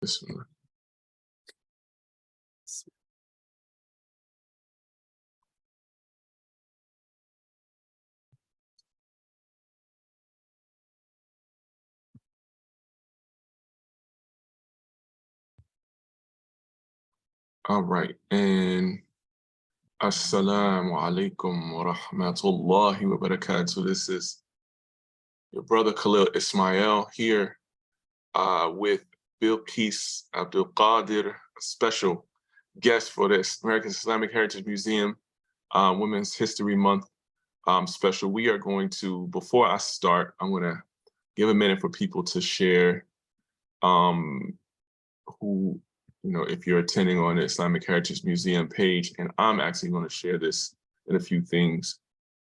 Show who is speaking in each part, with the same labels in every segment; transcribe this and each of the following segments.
Speaker 1: This one. All right, and Assalamu alaikum wa rahmatullahi wa barakatuh. This is your brother Khalil Ismail here with Bilqis Abdul-Qaadir, a special guest for this American Islamic Heritage Museum Women's History Month special. We are going to, before I start, I'm going to give a minute for people to share who, if you're attending on the Islamic Heritage Museum page, and I'm actually going to share this in a few things.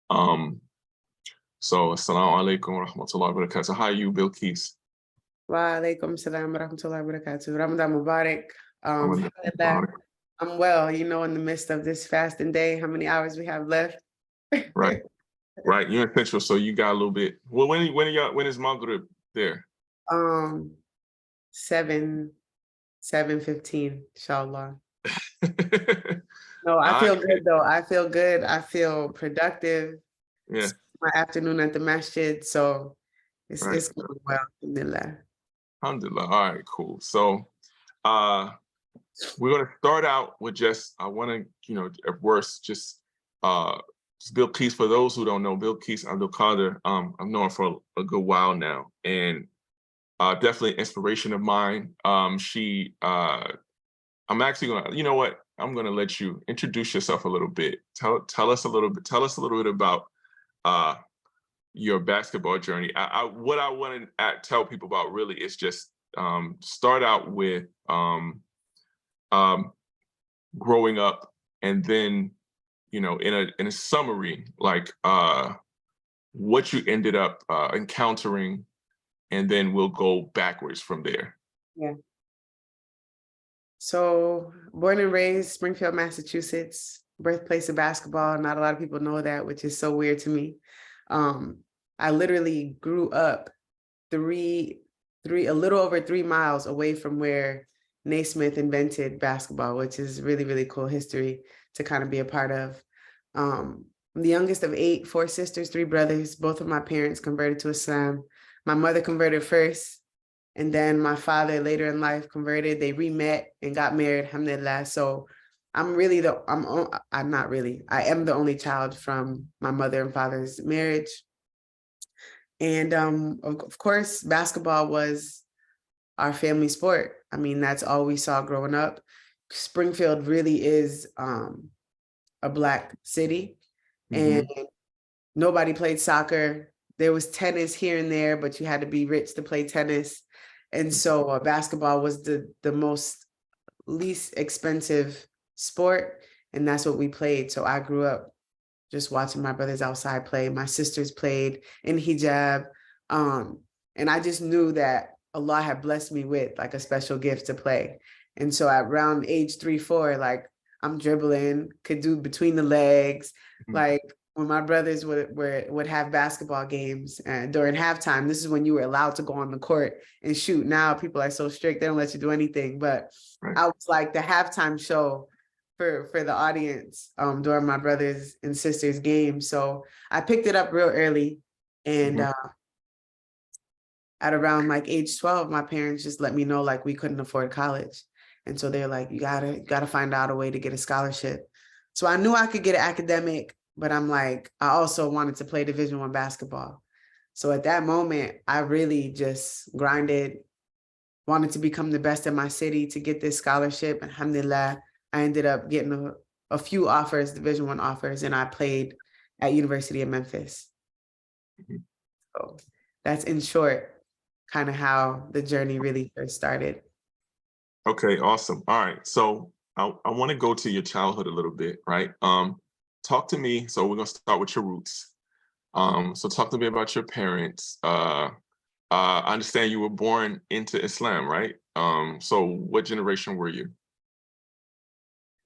Speaker 1: So, assalamu alaikum wa rahmatullahi wa barakatuh. How are you, Bilqis?
Speaker 2: Wa alaikum salam wa rahmatullahi wa barakatuh. Ramadan Mubarak.
Speaker 1: Ramadan Mubarak.
Speaker 2: I'm well, in the midst of this fasting day, how many hours we have left.
Speaker 1: Right. Right. You're in Central, so you got a little bit. Well, when is Maghrib there?
Speaker 2: 7:15, inshallah. No, I feel good though. I feel good. I feel productive.
Speaker 1: Yeah.
Speaker 2: It's my afternoon at the masjid, so it's going well. Alhamdulillah.
Speaker 1: Alhamdulillah. All right, cool. So we're gonna start out with just at worst, just Bilqis. For those who don't know, Bilqis Abdul-Qaadir, I've known her for a good while now, and definitely an inspiration of mine. I'm actually gonna, I'm gonna let you introduce yourself a little bit. Tell us a little bit about your basketball journey. What I want to tell people about really is just start out with growing up, and then in a summary, like what you ended up encountering, and then we'll go backwards from there.
Speaker 2: Yeah. So born and raised Springfield, Massachusetts, birthplace of basketball. Not a lot of people know that, which is so weird to me. I literally grew up a little over 3 miles away from where Naismith invented basketball, which is really, really cool history to kind of be a part of. I'm the youngest of 8, 4 sisters, 3 brothers. Both of my parents converted to Islam. My mother converted first, and then my father later in life converted. They re-met and got married, alhamdulillah. So I am the only child from my mother and father's marriage. And of course, basketball was our family sport. I mean, that's all we saw growing up. Springfield really is a Black city, and nobody played soccer. There was tennis here and there, but you had to be rich to play tennis. And so basketball was the most least expensive sport, and that's what we played. So I grew up just watching my brothers outside play. My sisters played in hijab. And I just knew that Allah had blessed me with like a special gift to play. And so at around age 3, 4, like I'm dribbling, could do between the legs. Like when my brothers would have basketball games, and during halftime, this is when you were allowed to go on the court and shoot. Now people are so strict, they don't let you do anything. But I was like the halftime show for the audience during my brothers and sisters game. So I picked it up real early, and at around like age 12, my parents just let me know like we couldn't afford college. And so they're like, you gotta find out a way to get a scholarship. So I knew I could get an academic, but I'm like, I also wanted to play Division I basketball. So at that moment, I really just grinded, wanted to become the best in my city to get this scholarship. And alhamdulillah, I ended up getting a few offers, Division I offers, and I played at University of Memphis. So that's in short, kind of how the journey really first started.
Speaker 1: Okay, awesome. All right, so I want to go to your childhood a little bit, right? Talk to me. So we're gonna start with your roots. So talk to me about your parents. I understand you were born into Islam, right? So what generation were you?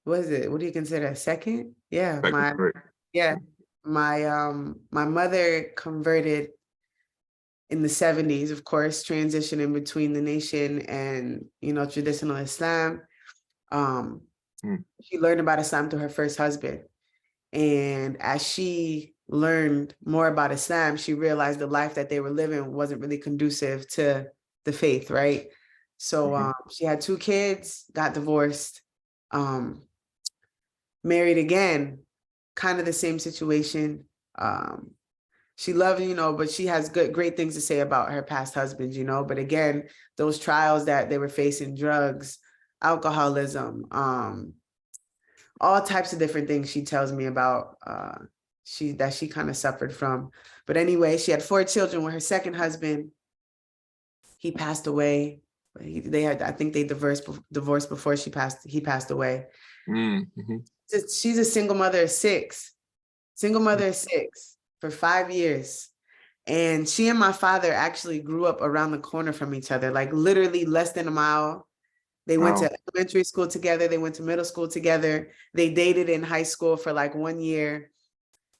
Speaker 2: What do you consider a second? Yeah,
Speaker 1: Second,
Speaker 2: my mother converted in the 70s, of course, transitioning between the nation and, traditional Islam. She learned about Islam through her first husband. And as she learned more about Islam, she realized the life that they were living wasn't really conducive to the faith, right? So she had 2 kids, got divorced, married again, kind of the same situation. She loved, but she has great things to say about her past husbands, but again, those trials that they were facing, drugs, alcoholism, all types of different things she tells me about, she kind of suffered from. But anyway, she had 4 children with her second husband. He passed away. I think they divorced before he passed away. She's a single mother of 6. For 5 years. And she and my father actually grew up around the corner from each other, like literally less than a mile. They went to elementary school together. They went to middle school together. They dated in high school for like 1 year.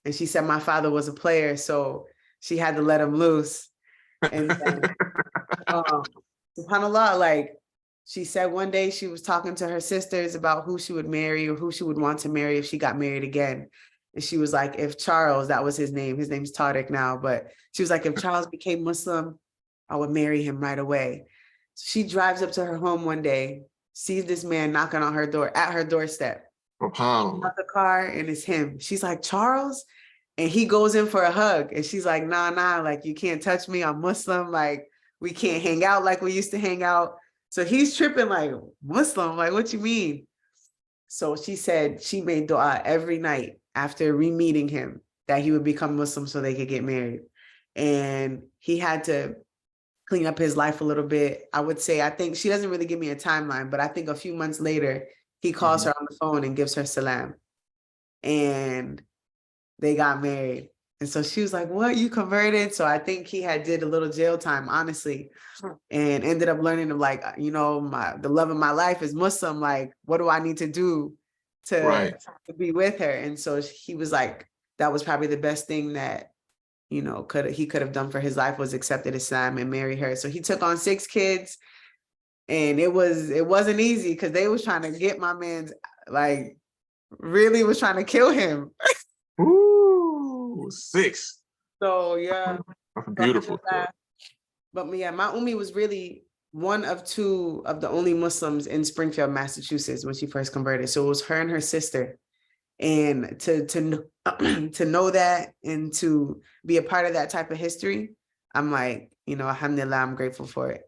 Speaker 2: And she said my father was a player, so she had to let him loose. And then, subhanAllah, like she said one day she was talking to her sisters about who she would marry or who she would want to marry if she got married again. And she was like, if Charles, that was his name's Tariq now, but she was like, if Charles became Muslim, I would marry him right away. So she drives up to her home one day, sees this man knocking on her door, at her doorstep. Out the car, and it's him. She's like, Charles? And he goes in for a hug. And she's like, nah, like you can't touch me. I'm Muslim. Like we can't hang out like we used to hang out. So he's tripping like, Muslim? Like, what you mean? So she said she made dua every night after re-meeting him that he would become Muslim so they could get married. And he had to clean up his life a little bit. I think she doesn't really give me a timeline, but I think a few months later, he calls her on the phone and gives her salam. And they got married. And so she was like, what, you converted? So I think he did a little jail time, honestly, and ended up learning of like, the love of my life is Muslim. Like, what do I need to do to be with her? And so he was like, that was probably the best thing that, he could have done for his life, was accepted Islam and marry her. So he took on 6 kids, and it wasn't easy because they was trying to get my man's, like, really was trying to kill him.
Speaker 1: Ooh, 6.
Speaker 2: So yeah.
Speaker 1: Beautiful.
Speaker 2: But yeah, my Ummi was really one of 2 of the only Muslims in Springfield, Massachusetts when she first converted. So it was her and her sister. And to know that and to be a part of that type of history, I'm like, alhamdulillah, I'm grateful for it.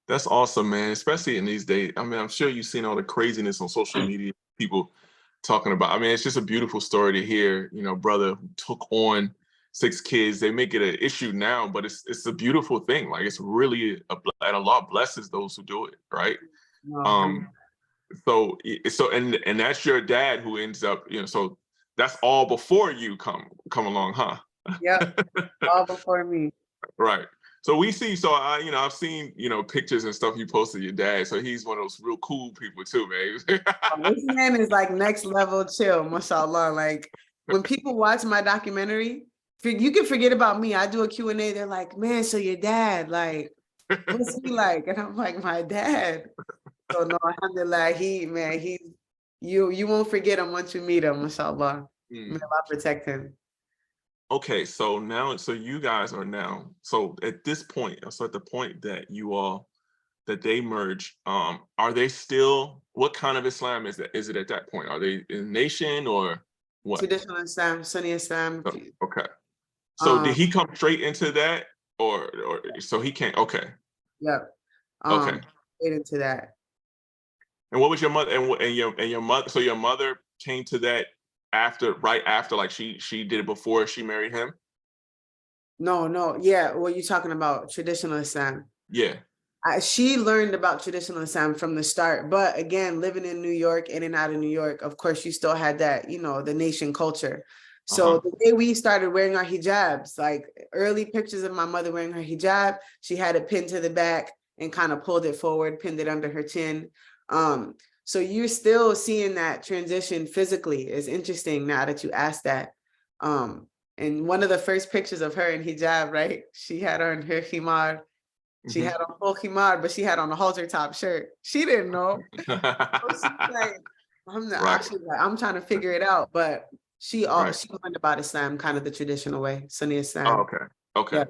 Speaker 1: That's awesome, man. Especially in these days. I mean, I'm sure you've seen all the craziness on social media, people talking about. I mean, it's just a beautiful story to hear, brother who took on 6 kids. They make it an issue now, but it's a beautiful thing. Like, it's really and Allah blesses those who do it, right? So and that's your dad who ends up, so that's all before you come along, huh?
Speaker 2: Yep, all before me.
Speaker 1: Right. So we see, I've seen, pictures and stuff you posted your dad. So he's one of those real cool people too, man.
Speaker 2: This man is like next level chill, mashallah. Like when people watch my documentary, you can forget about me. I do a Q&A. They're like, man, so your dad, like, what's he like? And I'm like, my dad. So no, alhamdulillah, you won't forget him once you meet him, mashallah. May Allah protect him.
Speaker 1: Okay, so you guys are now, so at this point, so at the point that that they merge, are they still, what kind of Islam is that? Is it at that point? Are they in a nation or what?
Speaker 2: Traditional Islam, Sunni Islam.
Speaker 1: Oh, okay. So did he come straight into that or so he can't, okay.
Speaker 2: Yep.
Speaker 1: Okay.
Speaker 2: Straight into that.
Speaker 1: And what was your mother and your mother? So your mother came to that right after, like she did it before she married him?
Speaker 2: No. Yeah. What are you talking about? Traditional Islam.
Speaker 1: Yeah.
Speaker 2: She learned about traditional Islam from the start. But again, living in New York, in and out of New York, of course, you still had that, the nation culture. So the day we started wearing our hijabs, like early pictures of my mother wearing her hijab, she had it pinned to the back and kind of pulled it forward, pinned it under her chin. So you're still seeing that transition physically. It's interesting now that you asked that. And one of the first pictures of her in hijab, right? She had on her himar. She
Speaker 1: Hmm.
Speaker 2: had on full himar, but she had on a halter top shirt. She didn't know. So she's like,
Speaker 1: Right.
Speaker 2: I'm trying to figure it out. But she
Speaker 1: Right.
Speaker 2: learned about Islam kind of the traditional way, Sunni
Speaker 1: Oh,
Speaker 2: Islam.
Speaker 1: okay. Okay.
Speaker 2: Yeah.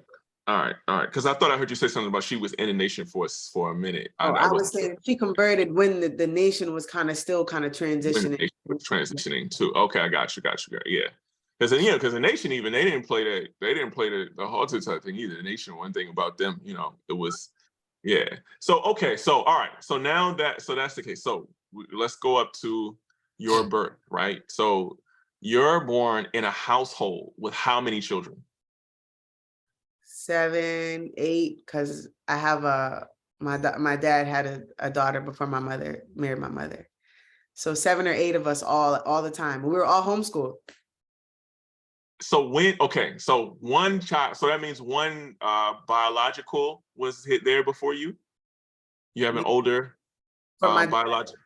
Speaker 1: All right. All right. Because I thought I heard you say something about she was in the nation for a minute.
Speaker 2: Oh,
Speaker 1: I
Speaker 2: I was
Speaker 1: wasn't sure
Speaker 2: saying she converted when the nation was kind of still kind of
Speaker 1: when the
Speaker 2: transitioning.
Speaker 1: nation was transitioning too. Okay, I got you. Got you. Yeah. Because the nation even they didn't play that they didn't play the halter type thing either. The nation, one thing about them, it was yeah. So okay. So all right. So now that's the case. So let's go up to your birth, right? So you're born in a household with how many children?
Speaker 2: 7, 8, because I have my dad had a daughter before my mother married my mother. So 7 or 8 of us all the time. We were all homeschooled.
Speaker 1: So so one child, so that means one biological was hit there before you. You have an older
Speaker 2: From my
Speaker 1: biological.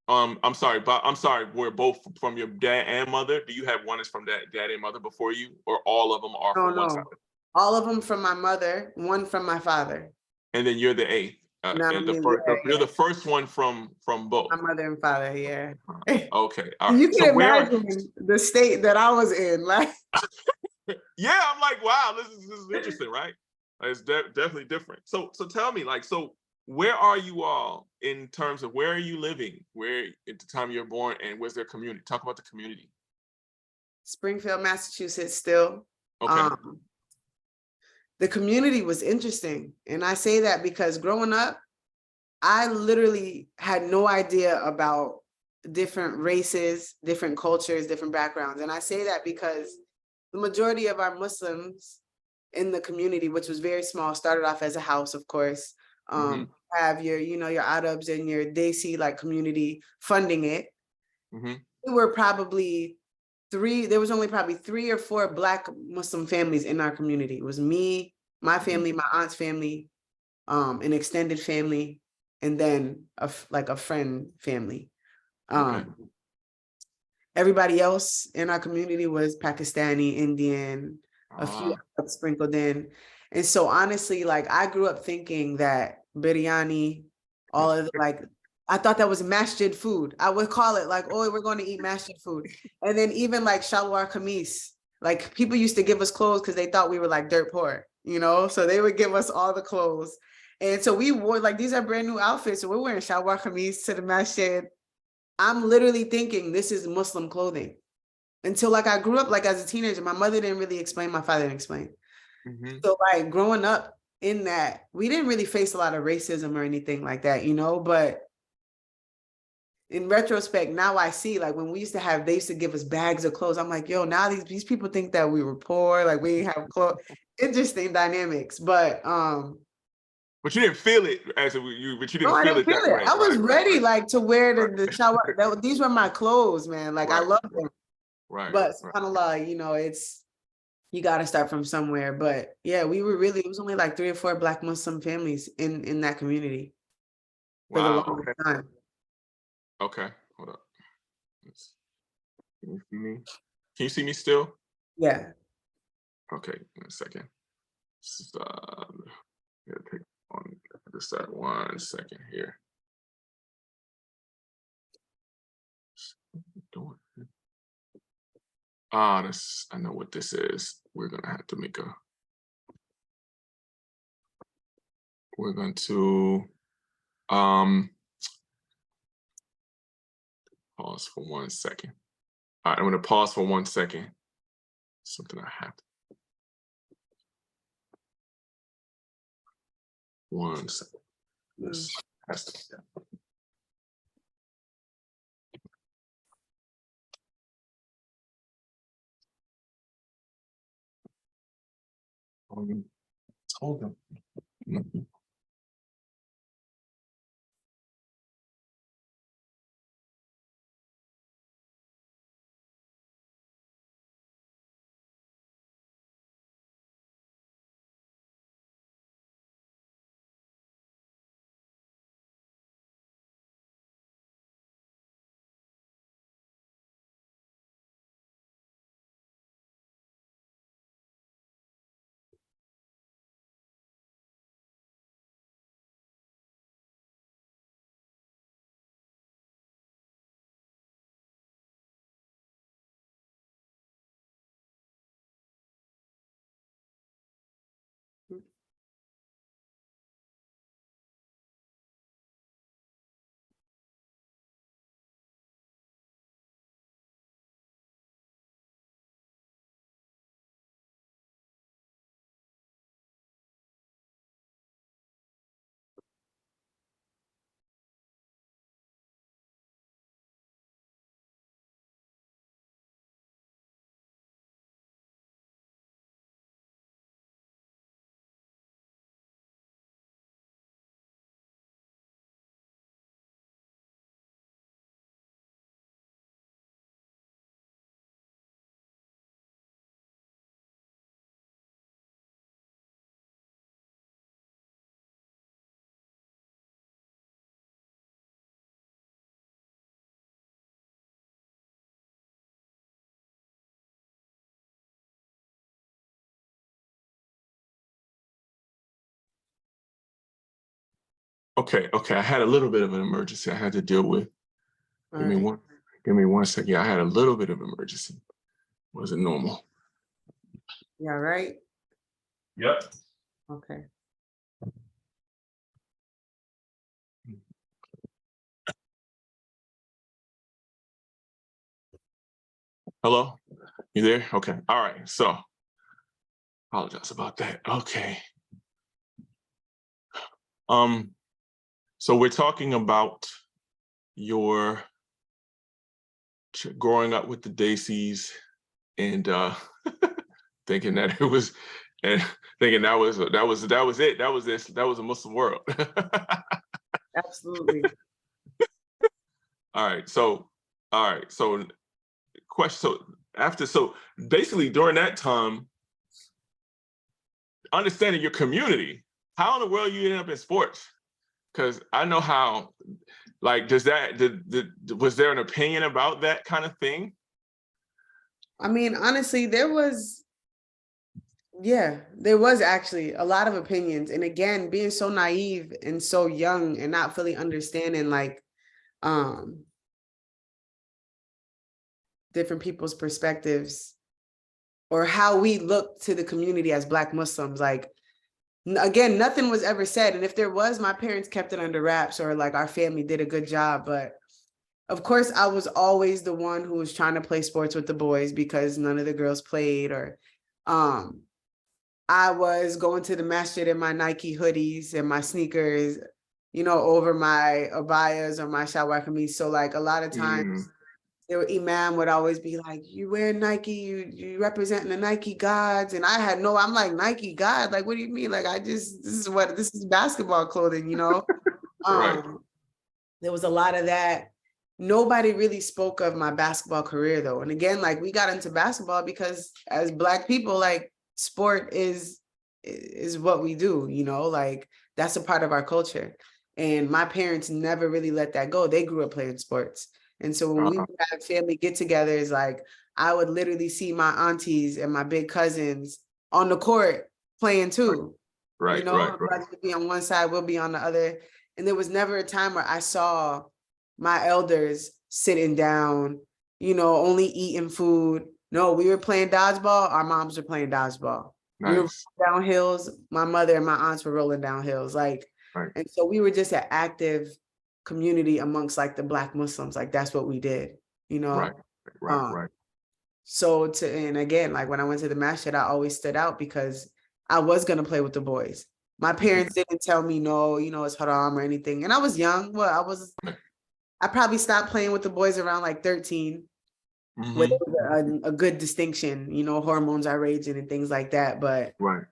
Speaker 1: I'm sorry. We're both from your dad and mother. Do you have one is from dad and mother before you, or all of them are
Speaker 2: no,
Speaker 1: from one side?
Speaker 2: no. All of them from my mother, one from my father.
Speaker 1: And then you're the eighth,
Speaker 2: Now
Speaker 1: and the
Speaker 2: me,
Speaker 1: first.
Speaker 2: yeah,
Speaker 1: You're
Speaker 2: yeah.
Speaker 1: the first one from both.
Speaker 2: My mother and father, yeah.
Speaker 1: Okay, all right.
Speaker 2: You
Speaker 1: So
Speaker 2: can
Speaker 1: where?
Speaker 2: imagine the state that I was in. Like,
Speaker 1: Yeah, I'm like, wow, this is interesting, right? It's definitely different. So tell me, like, so where are you all in terms of where are you living? Where at the time you're born, and where's their community? Talk about the community.
Speaker 2: Springfield, Massachusetts, still.
Speaker 1: Okay.
Speaker 2: Um, the community was interesting. And I say that because growing up, I literally had no idea about different races, different cultures, different backgrounds. And I say that because the majority of our Muslims in the community, which was very small, started off as a house, of course.
Speaker 1: Mm-hmm.
Speaker 2: Have your Arabs and your Desi like community funding it.
Speaker 1: Mm-hmm.
Speaker 2: There was only probably 3 or 4 Black Muslim families in our community. It was me, my
Speaker 1: Mm-hmm.
Speaker 2: family, my aunt's family, an extended family, and then a friend family.
Speaker 1: Okay.
Speaker 2: Everybody else in our community was Pakistani, Indian, a few
Speaker 1: Ah.
Speaker 2: sprinkled in. And so honestly, like I grew up thinking that biryani, all of the, like, I thought that was masjid food. I would call it like, oh, we're going to eat masjid food. And then even like shalwar kameez, like people used to give us clothes because they thought we were like dirt poor, So they would give us all the clothes. And so we wore like, these are brand new outfits. So we're wearing shalwar kameez to the masjid. I'm literally thinking this is Muslim clothing until like I grew up like as a teenager. My mother didn't really explain, my father didn't explain.
Speaker 1: Mm-hmm.
Speaker 2: So like growing up in that, we didn't really face a lot of racism or anything like that, but in retrospect, now I see like when they used to give us bags of clothes. I'm like, yo, now these people think that we were poor, like we didn't have clothes. Interesting dynamics. But
Speaker 1: But you didn't feel it but you
Speaker 2: no,
Speaker 1: didn't
Speaker 2: I
Speaker 1: feel
Speaker 2: didn't
Speaker 1: it
Speaker 2: feel
Speaker 1: that
Speaker 2: it.
Speaker 1: way.
Speaker 2: I was
Speaker 1: Right. Right.
Speaker 2: ready
Speaker 1: Right.
Speaker 2: like to wear the
Speaker 1: Right.
Speaker 2: shower. These were my clothes, man. Like I
Speaker 1: Right.
Speaker 2: love them.
Speaker 1: Right.
Speaker 2: But
Speaker 1: Right.
Speaker 2: subhanAllah, it's you got to start from somewhere. But yeah, it was only like 3 or 4 Black Muslim families in that community for the
Speaker 1: Wow.
Speaker 2: longest
Speaker 1: Okay.
Speaker 2: time.
Speaker 1: Okay. Hold up. Can you see me? Can you see me still?
Speaker 2: Yeah.
Speaker 1: Okay. In a second. Just, yeah, take on just that 1 second here. Doing. This I know what this is. We're gonna have to make a. We're going to pause for 1 second. All right, I'm gonna pause for 1 second. Something I have to. 1 second. This has to. Told them. Okay, okay. I had a little bit of an emergency I had to deal with.
Speaker 2: All
Speaker 1: Give me
Speaker 2: right.
Speaker 1: one. Give me 1 second. Yeah, I had a little bit of emergency. Wasn't normal.
Speaker 2: Yeah, right.
Speaker 1: Yep.
Speaker 2: Okay.
Speaker 1: Hello? You there? Okay. All right. So apologize about that. Okay. Um, so we're talking about your growing up with the Daisies and thinking that it was and thinking that was it. That was this. That was a Muslim world.
Speaker 2: Absolutely.
Speaker 1: All right. So all right. So question. So basically during that time, understanding your community, how in the world you end up in sports? Because I know how. Like, was there an opinion about that kind of thing?
Speaker 2: I mean, honestly, there was actually a lot of opinions. And again, being so naive and so young and not fully understanding like um different people's perspectives or how we look to the community as Black Muslims. Like, again, nothing was ever said. And if there was, my parents kept it under wraps or like our family did a good job. But of course, I was always the one who was trying to play sports with the boys because none of the girls played, or I was going to the masjid in my Nike hoodies and my sneakers, over my abayas or my shalwar kameez. So like a lot of times the imam would always be like, you wear Nike, you representing the Nike gods. And I'm like, Nike god? Like, what do you mean? Like, this is basketball clothing,
Speaker 1: Right.
Speaker 2: There was a lot of that. Nobody really spoke of my basketball career though. And again, like we got into basketball because as Black people, like sport is what we do, like that's a part of our culture. And my parents never really let that go. They grew up playing sports. And so when we would have family get-togethers, like I would literally see my aunties and my big cousins on the court playing too.
Speaker 1: Right.
Speaker 2: Brothers would be on one side, we'll be on the other. And there was never a time where I saw my elders sitting down, only eating food. No, we were playing dodgeball. Our moms were playing dodgeball. We were
Speaker 1: Nice.
Speaker 2: down hills. My mother and my aunts were rolling down hills. Like,
Speaker 1: Right.
Speaker 2: and so we were just an active community amongst like the Black Muslims. Like that's what we did,
Speaker 1: Right.
Speaker 2: Um, So and again, like when I went to the masjid, I always stood out because I was gonna play with the boys. My parents didn't tell me no, it's haram or anything. And I was young. Well, I probably stopped playing with the boys around like 13, where there was a good distinction, hormones are raging and things like that. But
Speaker 1: Right.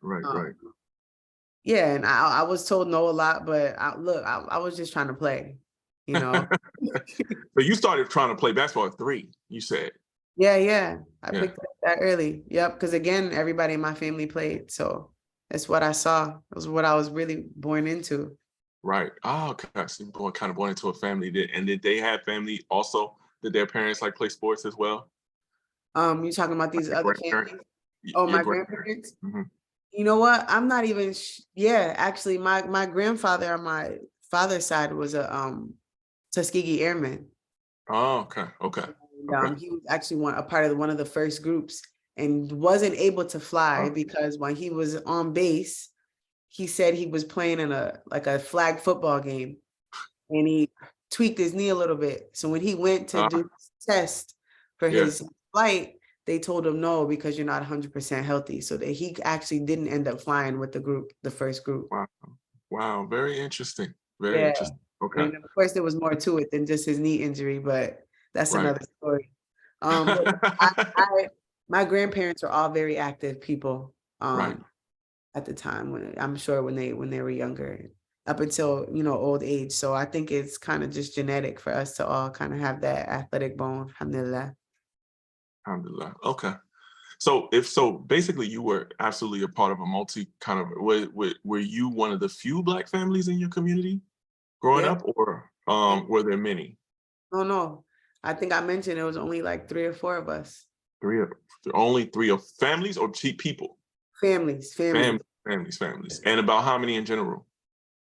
Speaker 2: yeah, and I was told no a lot, but I was just trying to play,
Speaker 1: But you started trying to play basketball at 3, you said.
Speaker 2: Yeah. I picked it up that early. Yep, because again, everybody in my family played. So that's what I saw. It was what I was really born into.
Speaker 1: Right. Oh, okay. So you're kind of born into a family. Did they have family also? Did their parents like play sports as well?
Speaker 2: You talking about these
Speaker 1: Your
Speaker 2: other
Speaker 1: grandparents?
Speaker 2: families? Oh,
Speaker 1: Your
Speaker 2: my
Speaker 1: grandparents?
Speaker 2: grandparents? You know what? I'm not even, yeah, actually my grandfather on my father's side was a Tuskegee Airman.
Speaker 1: Oh, okay.
Speaker 2: And, he was actually a part of one of the first groups and wasn't able to fly because when he was on base, he said he was playing in a flag football game and he tweaked his knee a little bit. So when he went to do his test for his flight, they told him no, because you're not 100% healthy. So that he actually didn't end up flying with the first group.
Speaker 1: Wow. Very interesting. Very interesting. Okay.
Speaker 2: And of course there was more to it than just his knee injury, but that's another story. But my grandparents were all very active people at the time, when I'm sure when they were younger, up until old age. So I think it's kind of just genetic for us to all kind of have that athletic bone. Alhamdulillah.
Speaker 1: Alhamdulillah. Okay. So basically you were absolutely a part of a multi kind of, were you one of the few Black families in your community growing up, or were there many?
Speaker 2: No. I think I mentioned it was only like 3 or 4 of us.
Speaker 1: Only 3 of families or people?
Speaker 2: Families.
Speaker 1: Families. And about how many in general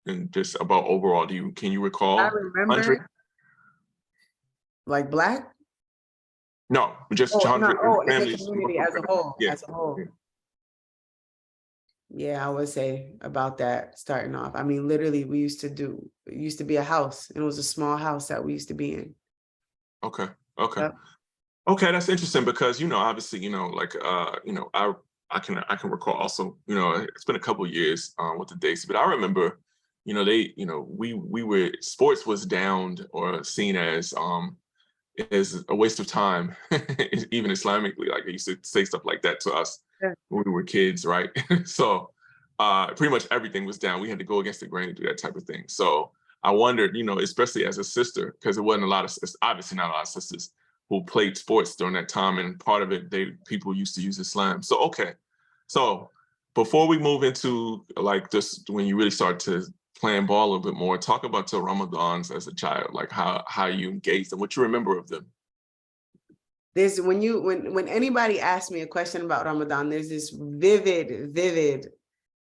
Speaker 1: and just about overall? Can you
Speaker 2: I
Speaker 1: recall 100?
Speaker 2: remember, like Black.
Speaker 1: No, just
Speaker 2: Oh, not
Speaker 1: 100
Speaker 2: oh, in the
Speaker 1: families.
Speaker 2: community as a whole,
Speaker 1: Yeah.
Speaker 2: as a whole.
Speaker 1: Yeah.
Speaker 2: Yeah, I would say about that starting off. I mean, literally, it used to be a house, and it was a small house that we used to be in.
Speaker 1: Okay. Okay.
Speaker 2: Yep.
Speaker 1: Okay, that's interesting because obviously, like I can recall also, it's been a couple years with the dates, but I remember, we were sports was downed or seen as a waste of time, even Islamically. Like they used to say stuff like that to us
Speaker 2: Yeah.
Speaker 1: when we were kids, right? So pretty much everything was down. We had to go against the grain to do that type of thing. So I wondered, especially as a sister, because it wasn't a lot of, obviously not a lot of sisters who played sports during that time, and part of it, people used to use Islam. So okay, so before we move into like this, when you really start to playing ball a little bit more, talk about your Ramadans as a child, like how you engaged and what you remember of them.
Speaker 2: There's when anybody asks me a question about Ramadan, there's this vivid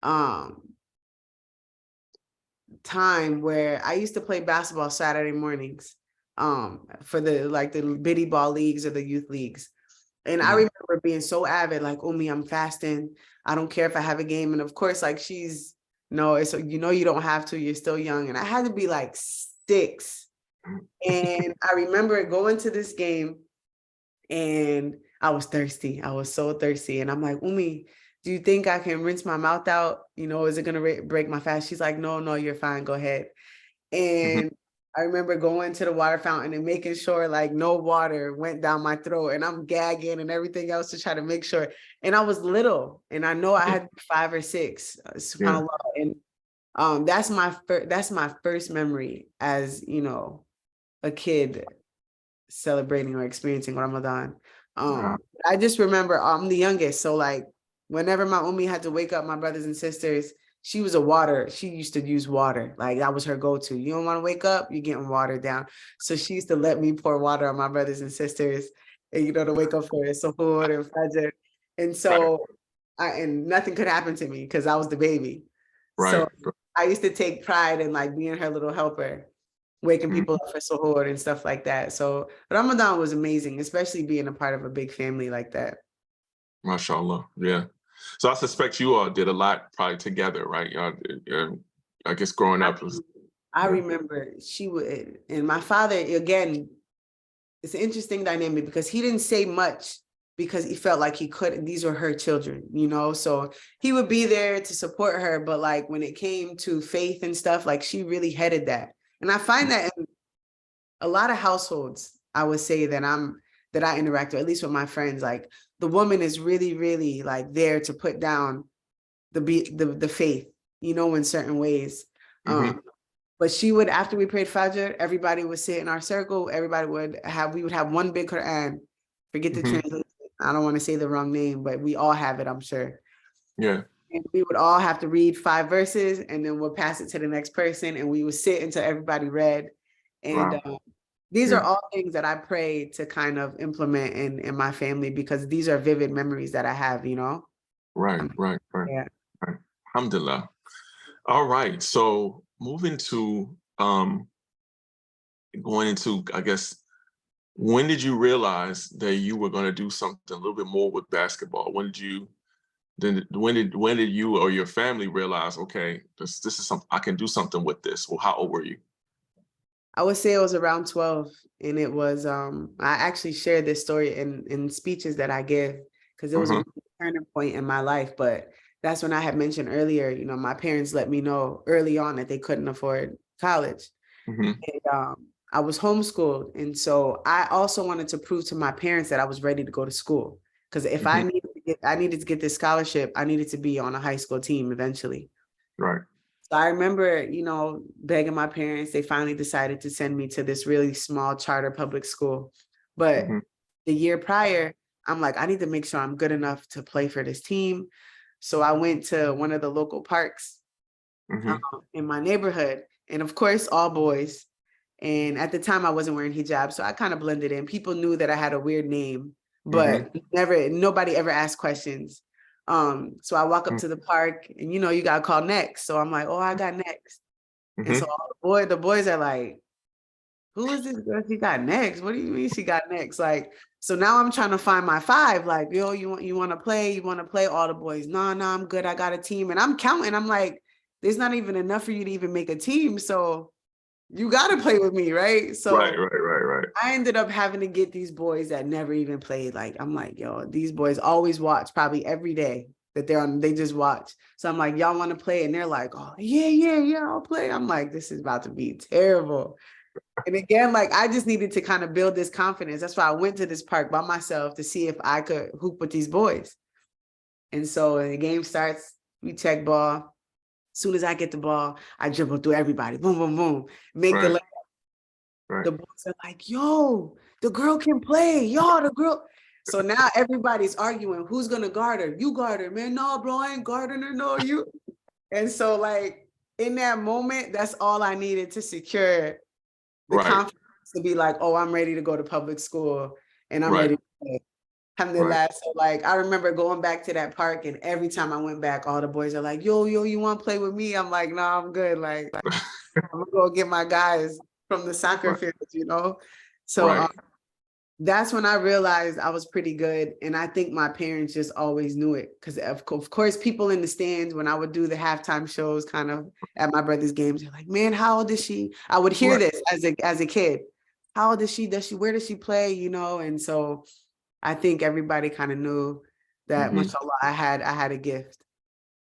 Speaker 2: um time where I used to play basketball Saturday mornings for the bitty ball leagues or the youth leagues. And I
Speaker 1: Mhm.
Speaker 2: remember being so avid, like, Umi, I'm fasting. I don't care if I have a game. And of course, like no, it's you don't have to, you're still young. And I had to be like 6. And I remember going to this game and I was thirsty. I was so thirsty. And I'm like, Umi, do you think I can rinse my mouth out? Is it going to break my fast? She's like, no, you're fine. Go ahead.
Speaker 1: Mhm.
Speaker 2: And I remember going to the water fountain and making sure like no water went down my throat, and I'm gagging and everything else to try to make sure. And I was little, and I know I
Speaker 1: Yeah.
Speaker 2: had 5 or 6,
Speaker 1: Yeah.
Speaker 2: subhanAllah. And that's my first memory as a kid celebrating or experiencing Ramadan.
Speaker 1: Wow.
Speaker 2: I just remember I'm the youngest, so like whenever my Umi had to wake up my brothers and sisters, she used to use water. Like that was her go-to. You don't want to wake up, you're getting water down. So she used to let me pour water on my brothers and sisters, and to wake up for suhoor and fajr. And
Speaker 1: Right.
Speaker 2: so and nothing could happen to me because I was the baby.
Speaker 1: Right.
Speaker 2: So I used to take pride in like being her little helper, waking
Speaker 1: Mhm.
Speaker 2: people up for suhoor and stuff like that. So Ramadan was amazing, especially being a part of a big family like that.
Speaker 1: MashaAllah. Yeah. So I suspect you all did a lot probably together, right? Y'all, I guess growing
Speaker 2: I
Speaker 1: up was,
Speaker 2: I
Speaker 1: yeah.
Speaker 2: remember she would, and my father, again, it's an interesting dynamic because he didn't say much because he felt like he couldn't, these were her children, so he would be there to support her. But like when it came to faith and stuff, like she really headed that. And I find that in a lot of households, I would say that I interact with, at least with my friends, like the woman is really, really like there to put down the faith, in certain ways.
Speaker 1: Hmm.
Speaker 2: But she would, after we prayed Fajr, everybody would sit in our circle. We would have one big Quran. Forget the
Speaker 1: Hmm.
Speaker 2: translation. I don't want to say the wrong name, but we all have it, I'm sure.
Speaker 1: Yeah.
Speaker 2: And we would all have to read 5 verses, and then we'll pass it to the next person, and we would sit until everybody read. And
Speaker 1: Wow.
Speaker 2: these are
Speaker 1: Yeah.
Speaker 2: all things that I pray to kind of implement in my family, because these are vivid memories that I have.
Speaker 1: Right. Right. Right.
Speaker 2: Yeah.
Speaker 1: Right. Alhamdulillah. All right. So moving to going into, I guess, when did you realize that you were going to do something a little bit more with basketball? When did you or your family realize, okay, this is something I can do something with this? Well, how old were you?
Speaker 2: I would say it was around 12, and it was I actually shared this story in speeches that I give, because it was a
Speaker 1: Uh-huh.
Speaker 2: really turning point in my life. But that's when I had mentioned earlier, my parents let me know early on that they couldn't afford college.
Speaker 1: Hmm.
Speaker 2: And I was homeschooled, and so I also wanted to prove to my parents that I was ready to go to school, because if
Speaker 1: Hmm.
Speaker 2: I needed to get this scholarship, I needed to be on a high school team eventually.
Speaker 1: Right.
Speaker 2: So I remember, begging my parents. They finally decided to send me to this really small charter public school. But
Speaker 1: Hmm.
Speaker 2: the year prior, I'm like, I need to make sure I'm good enough to play for this team. So I went to one of the local parks
Speaker 1: Hmm.
Speaker 2: in my neighborhood, and of course, all boys. And at the time, I wasn't wearing hijab, so I kind of blended in. People knew that I had a weird name,
Speaker 1: Hmm.
Speaker 2: but nobody ever asked questions. So I walk up to the park, and you got called next. So I'm like, oh, I got next. And so
Speaker 1: Mm-hmm.
Speaker 2: all the boys are like, who is this girl she got next? What do you mean she got next? Like, so now I'm trying to find my five. Like, yo, you want to play? You want to play? All the boys, no, I'm good. I got a team. And I'm counting. I'm like, there's not even enough for you to even make a team. So you got to play with me, right?
Speaker 1: Right,
Speaker 2: So
Speaker 1: right, right, right.
Speaker 2: I ended up having to get these boys that never even played. Like, I'm like, yo, these boys always watch probably every day that they're on, they just watch. So I'm like, y'all want to play? And they're like, oh, yeah, I'll play. I'm like, this is about to be terrible. And again, like I just needed to kind of build this confidence. That's why I went to this park by myself to see if I could hoop with these boys. And so when the game starts, we check ball. As soon as I get the ball, I dribble through everybody. Boom, boom, boom. Make the
Speaker 1: Right,
Speaker 2: layup.
Speaker 1: right.
Speaker 2: The boys are like, yo, the girl can play. Yo, the girl. So now everybody's arguing, who's gonna guard her? You guard her, man. No, bro, I ain't guarding her. No, you. And so like in that moment, that's all I needed to secure the
Speaker 1: Right,
Speaker 2: confidence to be like, oh, I'm ready to go to public school and I'm
Speaker 1: right,
Speaker 2: ready to play.
Speaker 1: right.
Speaker 2: Alhamdulillah. So like I remember going back to that park and every time I went back, all the boys are like, yo, you want to play with me? I'm like, no, I'm good. Like I'm gonna go get my guys from the soccer
Speaker 1: Right,
Speaker 2: field, you know? So
Speaker 1: right.
Speaker 2: that's when I realized I was pretty good. And I think my parents just always knew it. Because of course, people in the stands, when I would do the halftime shows kind of at my brother's games, they're like, man, how old is she? I would hear
Speaker 1: Right.
Speaker 2: this as a kid. How old is she? Where does she play? You know? And so I think everybody kind of knew that
Speaker 1: Mm-hmm.
Speaker 2: mashallah, I had a gift.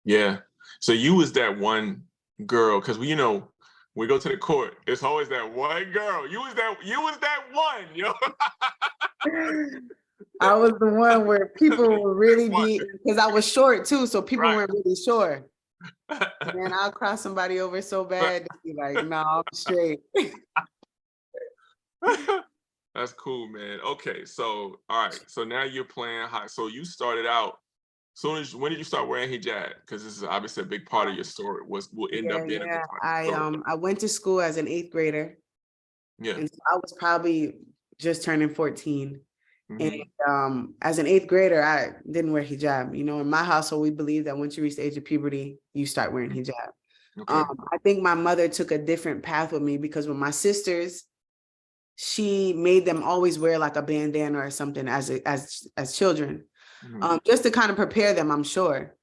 Speaker 1: Yeah. So you was that one girl, because we go to the court, it's always that one girl. You was that one, yo.
Speaker 2: I was the one where people would really
Speaker 1: One.
Speaker 2: be, because I was short too, so people
Speaker 1: Right.
Speaker 2: weren't really sure. Man, I'll cross somebody over so bad, they'd be like, no, I'm straight.
Speaker 1: That's cool, man. Okay, so all right. So now you're playing high. So you started out when did you start wearing hijab? Because this is obviously a big part of your story. Will end
Speaker 2: Yeah,
Speaker 1: up being a big
Speaker 2: yeah.
Speaker 1: part of your story.
Speaker 2: I went to school as an eighth grader,
Speaker 1: Yeah.
Speaker 2: and so I was probably just turning 14. And
Speaker 1: Hmm.
Speaker 2: as an eighth grader, I didn't wear hijab. You know, in my household, we believe that once you reach the age of puberty, you start wearing hijab.
Speaker 1: Okay.
Speaker 2: I think my mother took a different path with me because with my sisters, she made them always wear like a bandana or something as children,
Speaker 1: Hmm.
Speaker 2: just to kind of prepare them, I'm sure.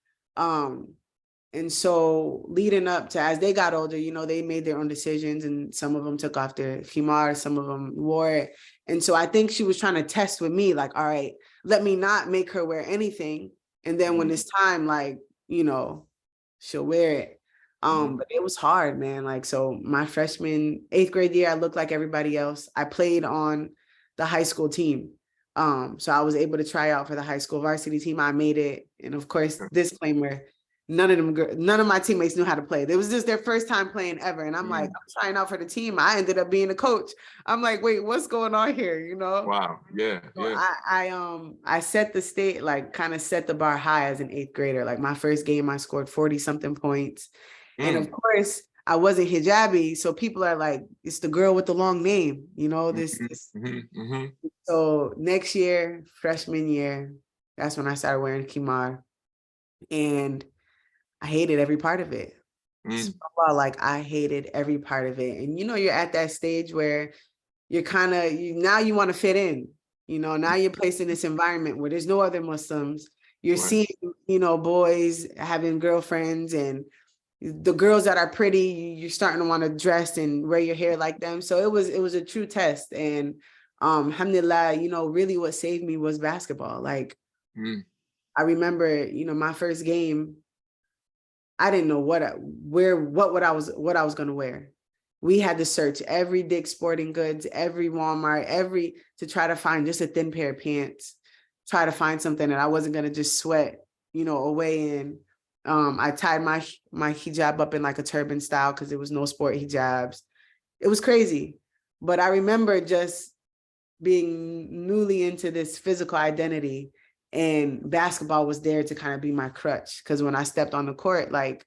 Speaker 2: And so leading up to as they got older, you know, they made their own decisions and some of them took off their khimar, some of them wore it. And so I think she was trying to test with me, like, all right, let me not make her wear anything. And then when it's time, like, you know, she'll wear it.
Speaker 1: Hmm.
Speaker 2: But it was hard, man. Like, so my freshman, eighth grade year, I looked like everybody else. I played on the high school team. So I was able to try out for the high school varsity team. I made it. And of course, disclaimer, none of my teammates knew how to play. It was just their first time playing ever. And I'm like, I'm trying out for the team. I ended up being a coach. I'm like, wait, what's going on here? You know?
Speaker 1: Wow. Yeah.
Speaker 2: So
Speaker 1: Yeah.
Speaker 2: I set the state, like kind of set the bar high as an eighth grader. Like my first game, I scored 40 something points. And of
Speaker 1: Mm.
Speaker 2: course, I wasn't hijabi. So people are like, it's the girl with the long name, you know,
Speaker 1: Hmm.
Speaker 2: this.
Speaker 1: Hmm. Hmm.
Speaker 2: So next year, freshman year, that's when I started wearing kimar. And I hated every part of it.
Speaker 1: Mm.
Speaker 2: Like I hated every part of it. And you know, you're at that stage where you're kind of now you want to fit in. You know, now you're placed in this environment where there's no other Muslims. You're
Speaker 1: Right.
Speaker 2: seeing, you know, boys having girlfriends and the girls that are pretty, you're starting to want to dress and wear your hair like them. So it was a true test. And alhamdulillah, you know, really what saved me was basketball. Like
Speaker 1: Mm.
Speaker 2: I remember, you know, my first game, I didn't know what I was gonna wear. We had to search every Dick's Sporting Goods, every Walmart, to try to find just a thin pair of pants, try to find something that I wasn't gonna just sweat, you know, away in. I tied my hijab up in like a turban style because there was no sport hijabs. It was crazy. But I remember just being newly into this physical identity and basketball was there to kind of be my crutch. Because when I stepped on the court, like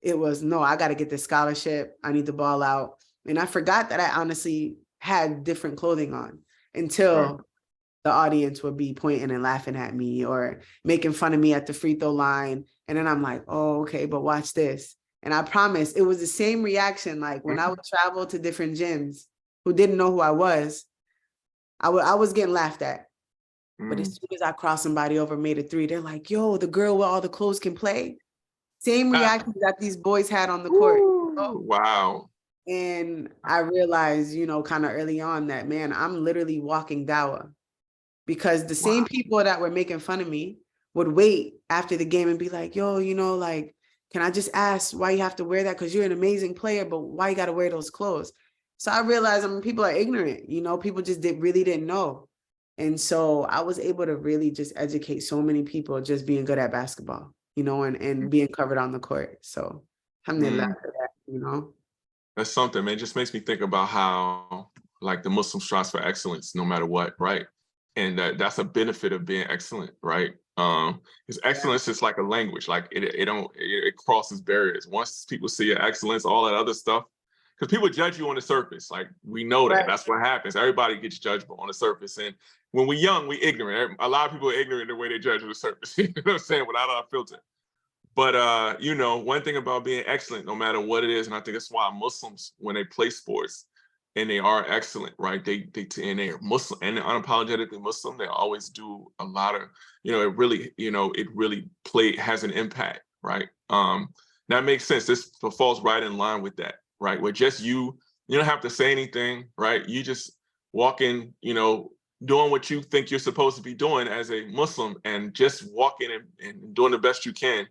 Speaker 2: it was, no, I got to get this scholarship. I need the ball out. And I forgot that I honestly had different clothing on
Speaker 1: Right.
Speaker 2: until the audience would be pointing and laughing at me or making fun of me at the free throw line. And then I'm like, oh, okay, but watch this. And I promise it was the same reaction. Like when I would travel to different gyms who didn't know who I was was getting laughed at. But as soon as I crossed somebody over, made a three, they're like, yo, the girl with all the clothes can play. Same reaction that these boys had on the court.
Speaker 1: Wow.
Speaker 2: And I realized, kind of early on that, man, I'm literally walking dawah, because the same people that were making fun of me would wait after the game and be like, yo, like, can I just ask why you have to wear that? Because you're an amazing player, but why you got to wear those clothes? So I realized, people are ignorant, people just really didn't know. And so I was able to really just educate so many people just being good at basketball, and being covered on the court. So alhamdulillah for that,
Speaker 1: That's something, man. It just makes me think about how, like, the Muslim strives for excellence no matter what, right? And that's a benefit of being excellent, right? Because excellence is like a language, like it crosses barriers. Once people see your excellence, all that other stuff, because people judge you on the surface, like we know that.
Speaker 2: Right.
Speaker 1: That's what happens. Everybody gets judged on the surface, and when we're young, we ignorant. A lot of people are ignorant the way they judge on the surface. You know what I'm saying? Without our filter. But one thing about being excellent, no matter what it is, and I think that's why Muslims, when they play sports and they are excellent, right? And they are Muslim and they're unapologetically Muslim, they always do a lot of, it really has an impact, right? That makes sense. This falls right in line with that, right? Where just you don't have to say anything, right? You just walk in, doing what you think you're supposed to be doing as a Muslim, and just walking and doing the best you can.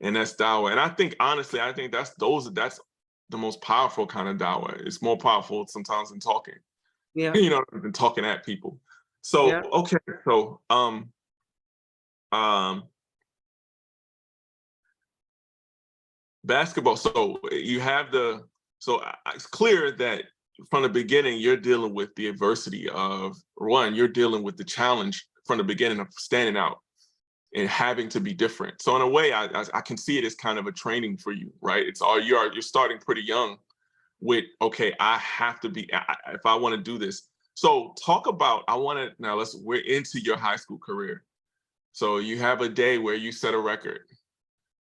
Speaker 1: And that's dawah. And I think, honestly, that's the most powerful kind of dawah. It's more powerful sometimes than talking,
Speaker 2: Yeah.
Speaker 1: than talking at people. So,
Speaker 2: Yeah.
Speaker 1: okay. So, basketball. So it's clear that from the beginning, you're dealing with the adversity of you're dealing with the challenge from the beginning of standing out and having to be different. So in a way, I can see it as kind of a training for you, right? You're starting pretty young with, okay, I have to be, if I want to do this. So talk about, we're into your high school career. So you have a day where you set a record.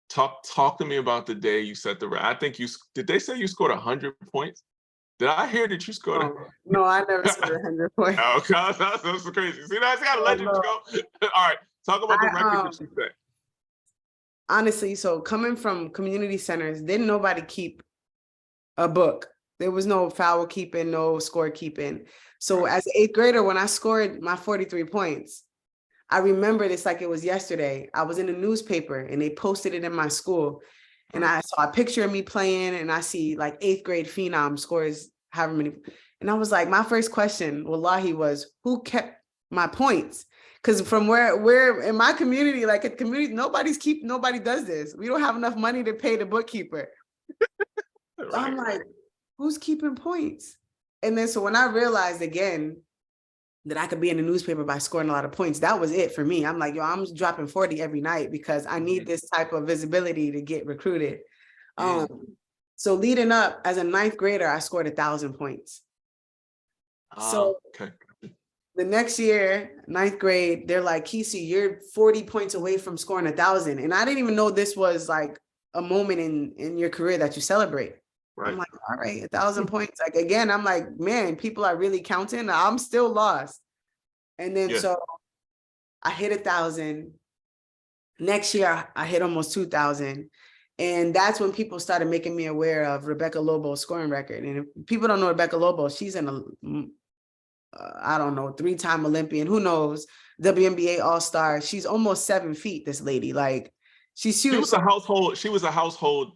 Speaker 1: Talk to me about the day you set the record. I think did they say you scored 100 points? Did I hear that you scored?
Speaker 2: No, I never scored 100 points.
Speaker 1: Oh, God, that's crazy. See, I gotta let you go. All right. Talk about the record that you set.
Speaker 2: Honestly, so coming from community centers, didn't nobody keep a book. There was no foul keeping, no score keeping. So as an 8th grader, when I scored my 43 points, I remember this like it was yesterday. I was in a newspaper and they posted it in my school. And I saw a picture of me playing, and I see like 8th grade phenom scores however many. And I was like, my first question, wallahi, was who kept my points? Because from where in my community, like a community, nobody does this. We don't have enough money to pay the bookkeeper. So I'm like, who's keeping points? And then so when I realized again that I could be in the newspaper by scoring a lot of points, that was it for me. I'm like, yo, I'm dropping 40 every night because I need this type of visibility to get recruited. So leading up as a 9th grader, I scored 1,000 points. So the next year, 9th grade, they're like, Kisi, you're 40 points away from scoring 1,000. And I didn't even know this was like a moment in your career that you celebrate. Right. I'm like, all right, 1,000 points. Like, again, I'm like, man, people are really counting. I'm still lost. And then so I hit 1,000. Next year, I hit almost 2,000. And that's when people started making me aware of Rebecca Lobo's scoring record. And if people don't know Rebecca Lobo, she's I don't know, 3-time Olympian, who knows, WNBA All-Star. She's almost 7 feet, this lady. Like, she's huge.
Speaker 1: She was a household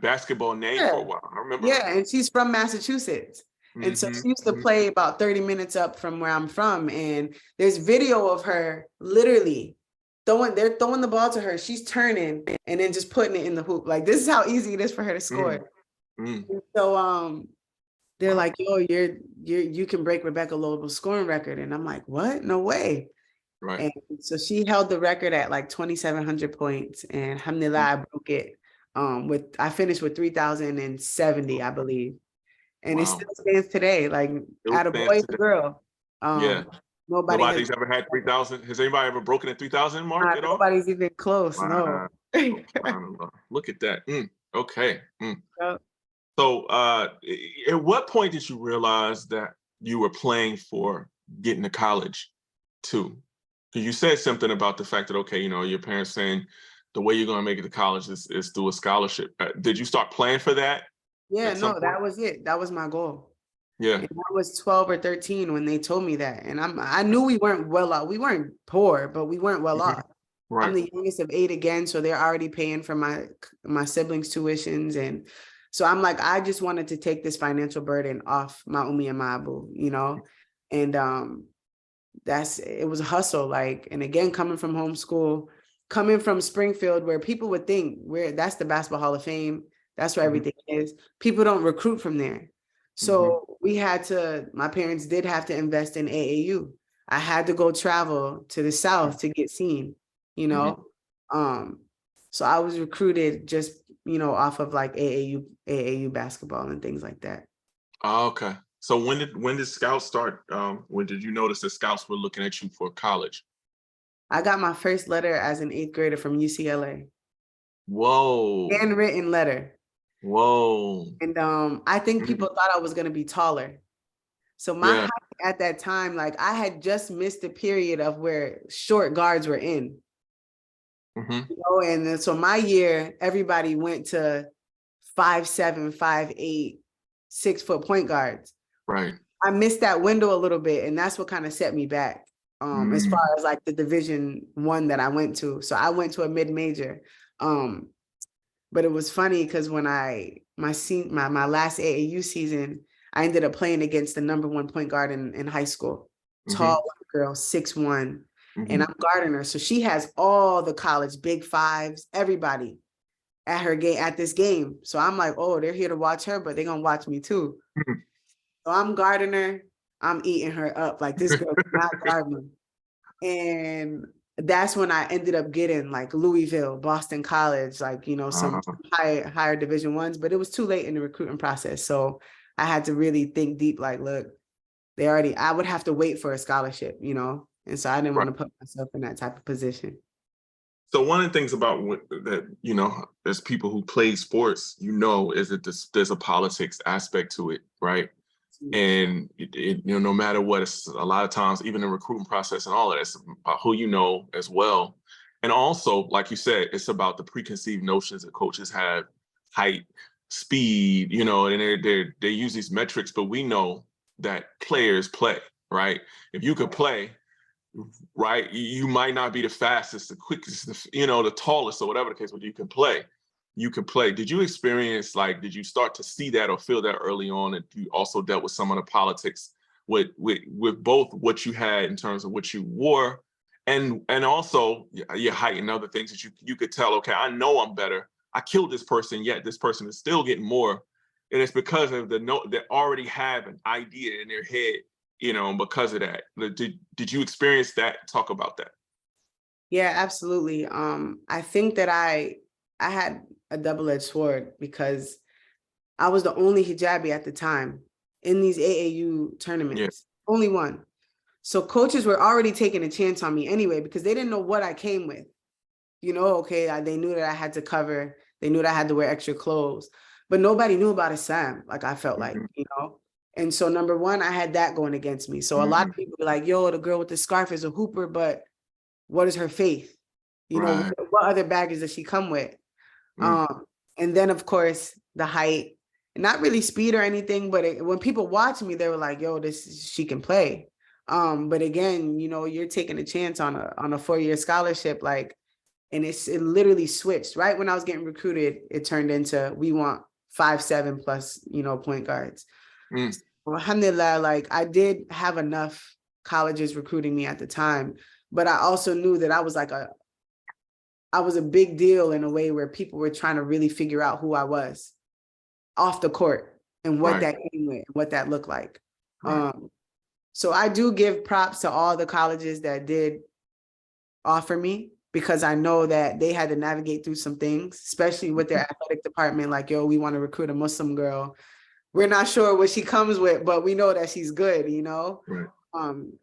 Speaker 1: basketball name for a while. I remember.
Speaker 2: Yeah, and she's from Massachusetts. And so she used to play about 30 minutes up from where I'm from. And there's video of her literally they're throwing the ball to her. She's turning and then just putting it in the hoop. Like, this is how easy it is for her to score. So they're like, yo, you can break Rebecca Lobo's scoring record. And I'm like, what? No way. Right. And so she held the record at like 2,700 points, and alhamdulillah, I broke it. I finished with 3,070, I believe. And it still stands today, like at a boy and a girl.
Speaker 1: Nobody's ever had 3,000. Has anybody ever broken the 3,000 mark at all?
Speaker 2: Nobody's even close. No.
Speaker 1: Look at that. Okay.
Speaker 2: Yep.
Speaker 1: So, at what point did you realize that you were playing for getting to college too? Because you said something about the fact that, okay, your parents saying the way you're going to make it to college is through a scholarship. Did you start playing for that
Speaker 2: Yeah,
Speaker 1: at some
Speaker 2: no,
Speaker 1: point?
Speaker 2: that was it. That was my goal.
Speaker 1: Yeah.
Speaker 2: And I was 12 or 13 when they told me that. And I knew we weren't well off. We weren't poor, but we weren't well
Speaker 1: Mhm.
Speaker 2: off. I'm
Speaker 1: Right.
Speaker 2: the youngest of 8 again, so they're already paying for my siblings' tuitions. And so I'm like, I just wanted to take this financial burden off my umi and my abu, And it was a hustle. Like, and again, coming from homeschool, coming from Springfield, where people would think that's the Basketball Hall of Fame, that's where
Speaker 1: Hmm.
Speaker 2: everything is. People don't recruit from there.
Speaker 1: Hmm.
Speaker 2: So my parents did have to invest in AAU. I had to go travel to the South to get seen, you
Speaker 1: Hmm.
Speaker 2: know. So I was recruited just, off of like AAU basketball and things like that.
Speaker 1: Oh, okay. So when did scouts start? When did you notice that scouts were looking at you for college?
Speaker 2: I got my first letter as an 8th grader from UCLA,
Speaker 1: Whoa.
Speaker 2: handwritten letter.
Speaker 1: Whoa.
Speaker 2: And I think
Speaker 1: Mhm.
Speaker 2: people thought I was going to be taller. So my
Speaker 1: Yeah.
Speaker 2: height at that time, like I had just missed the period of where short guards were in.
Speaker 1: Hmm.
Speaker 2: And then, so my year, everybody went to 5'7", 5'8", 6-foot point guards.
Speaker 1: Right.
Speaker 2: I missed that window a little bit, and that's what kind of set me back. As far
Speaker 1: Mm.
Speaker 2: as like the Division I that I went to. So I went to a mid-major. But it was funny because when my last AAU season, I ended up playing against the #1 point guard in high school. Tall
Speaker 1: Hmm.
Speaker 2: white girl, 6'1", and
Speaker 1: Hmm.
Speaker 2: I'm guarding her. So she has all the college big fives, everybody at this game. So I'm like, oh, they're here to watch her, but they're gonna watch me too. So I'm guarding her, I'm eating her up. Like this girl did not guard me. And that's when I ended up getting like Louisville, Boston College, like, some
Speaker 1: Uh,
Speaker 2: higher Division 1s, but it was too late in the recruiting process. So I had to really think deep, like, look, I would have to wait for a scholarship, And so I didn't
Speaker 1: right.
Speaker 2: want to put myself in that type of position.
Speaker 1: So one of the things about that, as people who play sports, is that there's a politics aspect to it, right? And no matter what, it's a lot of times, even the recruiting process and all of that, it's about who you know as well. And also, like you said, it's about the preconceived notions that coaches have, height, speed, and they use these metrics, but we know that players play, right? If you could play, right, you might not be the fastest, the quickest, the tallest, or whatever the case, but you can play. You can play. Did you experience, like, did you start to see that or feel that early on? And you also dealt with some of the politics with both what you had in terms of what you wore and also your height and other things that you could tell, okay, I know I'm better. I killed this person, yet this person is still getting more. And it's because of the note that already have an idea in their head, because of that. Did you experience that? Talk about that.
Speaker 2: Yeah, absolutely. I think that I had a double-edged sword because I was the only hijabi at the time in these AAU
Speaker 1: Yeah.
Speaker 2: tournaments, only one. So coaches were already taking a chance on me anyway because they didn't know what I came with. Okay, they knew that I had to cover, they knew that I had to wear extra clothes, but nobody knew about a Sam, like I felt like,
Speaker 1: Hmm.
Speaker 2: And so number one, I had that going against me. So a lot
Speaker 1: Hmm.
Speaker 2: of people were like, yo, the girl with the scarf is a hooper, but what is her faith?
Speaker 1: Right.
Speaker 2: What other baggage does she come with?
Speaker 1: Mm.
Speaker 2: And then of course the height, not really speed or anything, but when people watch me, they were like, yo, she can play. But again, you're taking a chance on a 4-year scholarship, like, and it literally switched right when I was getting recruited. It turned into, we want 5'7" plus, point guards.
Speaker 1: Mm.
Speaker 2: Well, alhamdulillah, like I did have enough colleges recruiting me at the time, but I also knew that I was a big deal in a way where people were trying to really figure out who I was off the court and what
Speaker 1: Right.
Speaker 2: that came with, what that looked like.
Speaker 1: Right.
Speaker 2: So I do give props to all the colleges that did offer me because I know that they had to navigate through some things, especially with their athletic department. Like, yo, we want to recruit a Muslim girl. We're not sure what she comes with, but we know that she's good,
Speaker 1: Right.
Speaker 2: Um,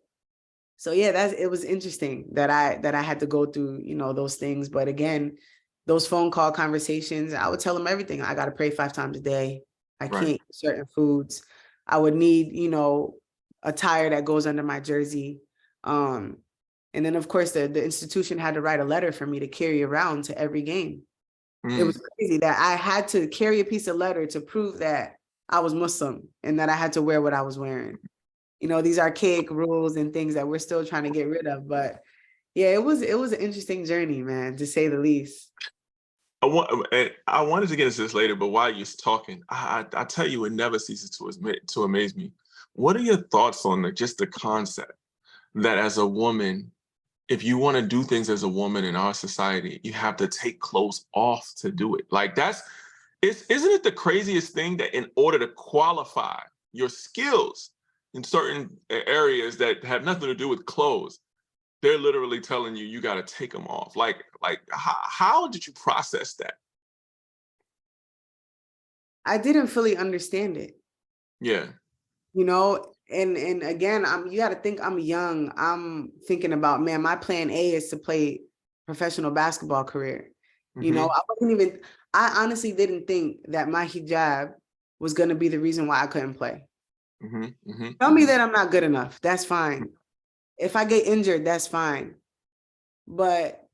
Speaker 2: so yeah, it was interesting that I had to go through, those things. But again, those phone call conversations, I would tell them everything. I got to pray 5 times a day. I
Speaker 1: Right.
Speaker 2: can't eat certain foods. I would need, you know, a tire that goes under my jersey. And then of course the institution had to write a letter for me to carry around to every game. It was crazy that I had to carry a piece of letter to prove that I was Muslim and that I had to wear what I was wearing. You know, these archaic rules and things that we're still trying to get rid of. But yeah, it was an interesting journey, man, to say the least.
Speaker 1: I wanted to get into this later, but while you're talking, I tell you, it never ceases to amaze me. What are your thoughts on just the concept that as a woman, if you want to do things as a woman in our society, you have to take clothes off to do it? Like isn't it the craziest thing that in order to qualify your skills in certain areas that have nothing to do with clothes, they're literally telling you got to take them off. Like how did you process that?
Speaker 2: I didn't fully understand it,
Speaker 1: Yeah.
Speaker 2: you know, and again, you got to think I'm young. I'm thinking about, man, my plan A is to play professional basketball career. You know, I honestly didn't think that my hijab was going to be the reason why I couldn't play. Tell me that I'm not good enough. That's fine. If I get injured, that's fine. But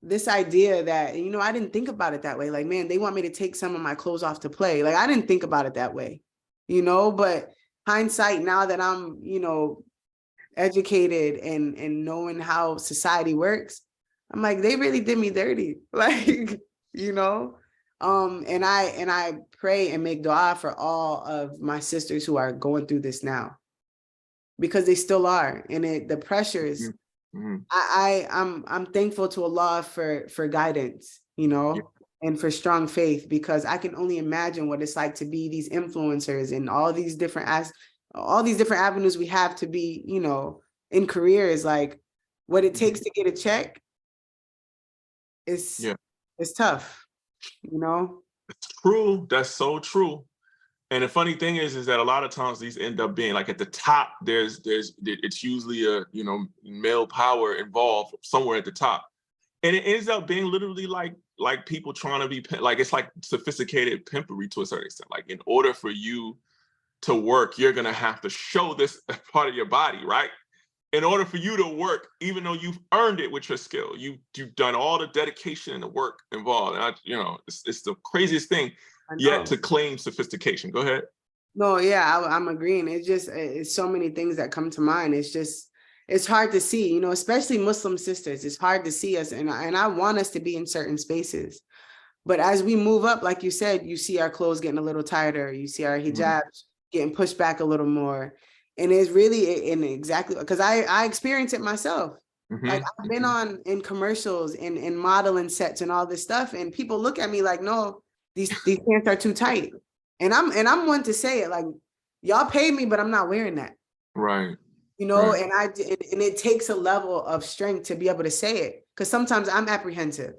Speaker 2: this idea that, you know, I didn't think about it that way. Like, man, they want me to take some of my clothes off to play. Like, I didn't think about it that way, you know, but hindsight, now that I'm, you know, educated and knowing how society works, I'm like, they really did me dirty. Like, you know, and I pray and make dua for all of my sisters who are going through this now, because they still are. And the pressures, I'm thankful to Allah for guidance, you know, and for strong faith, because I can only imagine what it's like to be these influencers and all these different avenues we have to be, you know, in careers. Like, what it takes to get a check is it's tough, you know.
Speaker 1: It's true. That's so true. And the funny thing is that a lot of times these end up being like at the top. It's usually a, you know, male power involved somewhere at the top, and it ends up being literally like people trying to be like, it's like sophisticated pimpery to a certain extent. Like, in order for you to work, you're gonna have to show this part of your body, right? In order for you to work, even though you've earned it with your skill, you've done all the dedication and the work involved. And you know, it's the craziest thing. Yet to claim sophistication. Go ahead.
Speaker 2: No, yeah, I'm agreeing. It's so many things that come to mind. It's hard to see, you know, especially Muslim sisters. It's hard to see us, and I want us to be in certain spaces. But as we move up, like you said, you see our clothes getting a little tighter. You see our hijabs getting pushed back a little more. And it's really exactly because I experience it myself. Like, I've been in commercials and modeling sets and all this stuff, and people look at me like, no, these pants are too tight. And I'm one to say it, like, y'all paid me, but I'm not wearing that.
Speaker 1: Right.
Speaker 2: You know,
Speaker 1: right.
Speaker 2: and it takes a level of strength to be able to say it, because sometimes I'm apprehensive.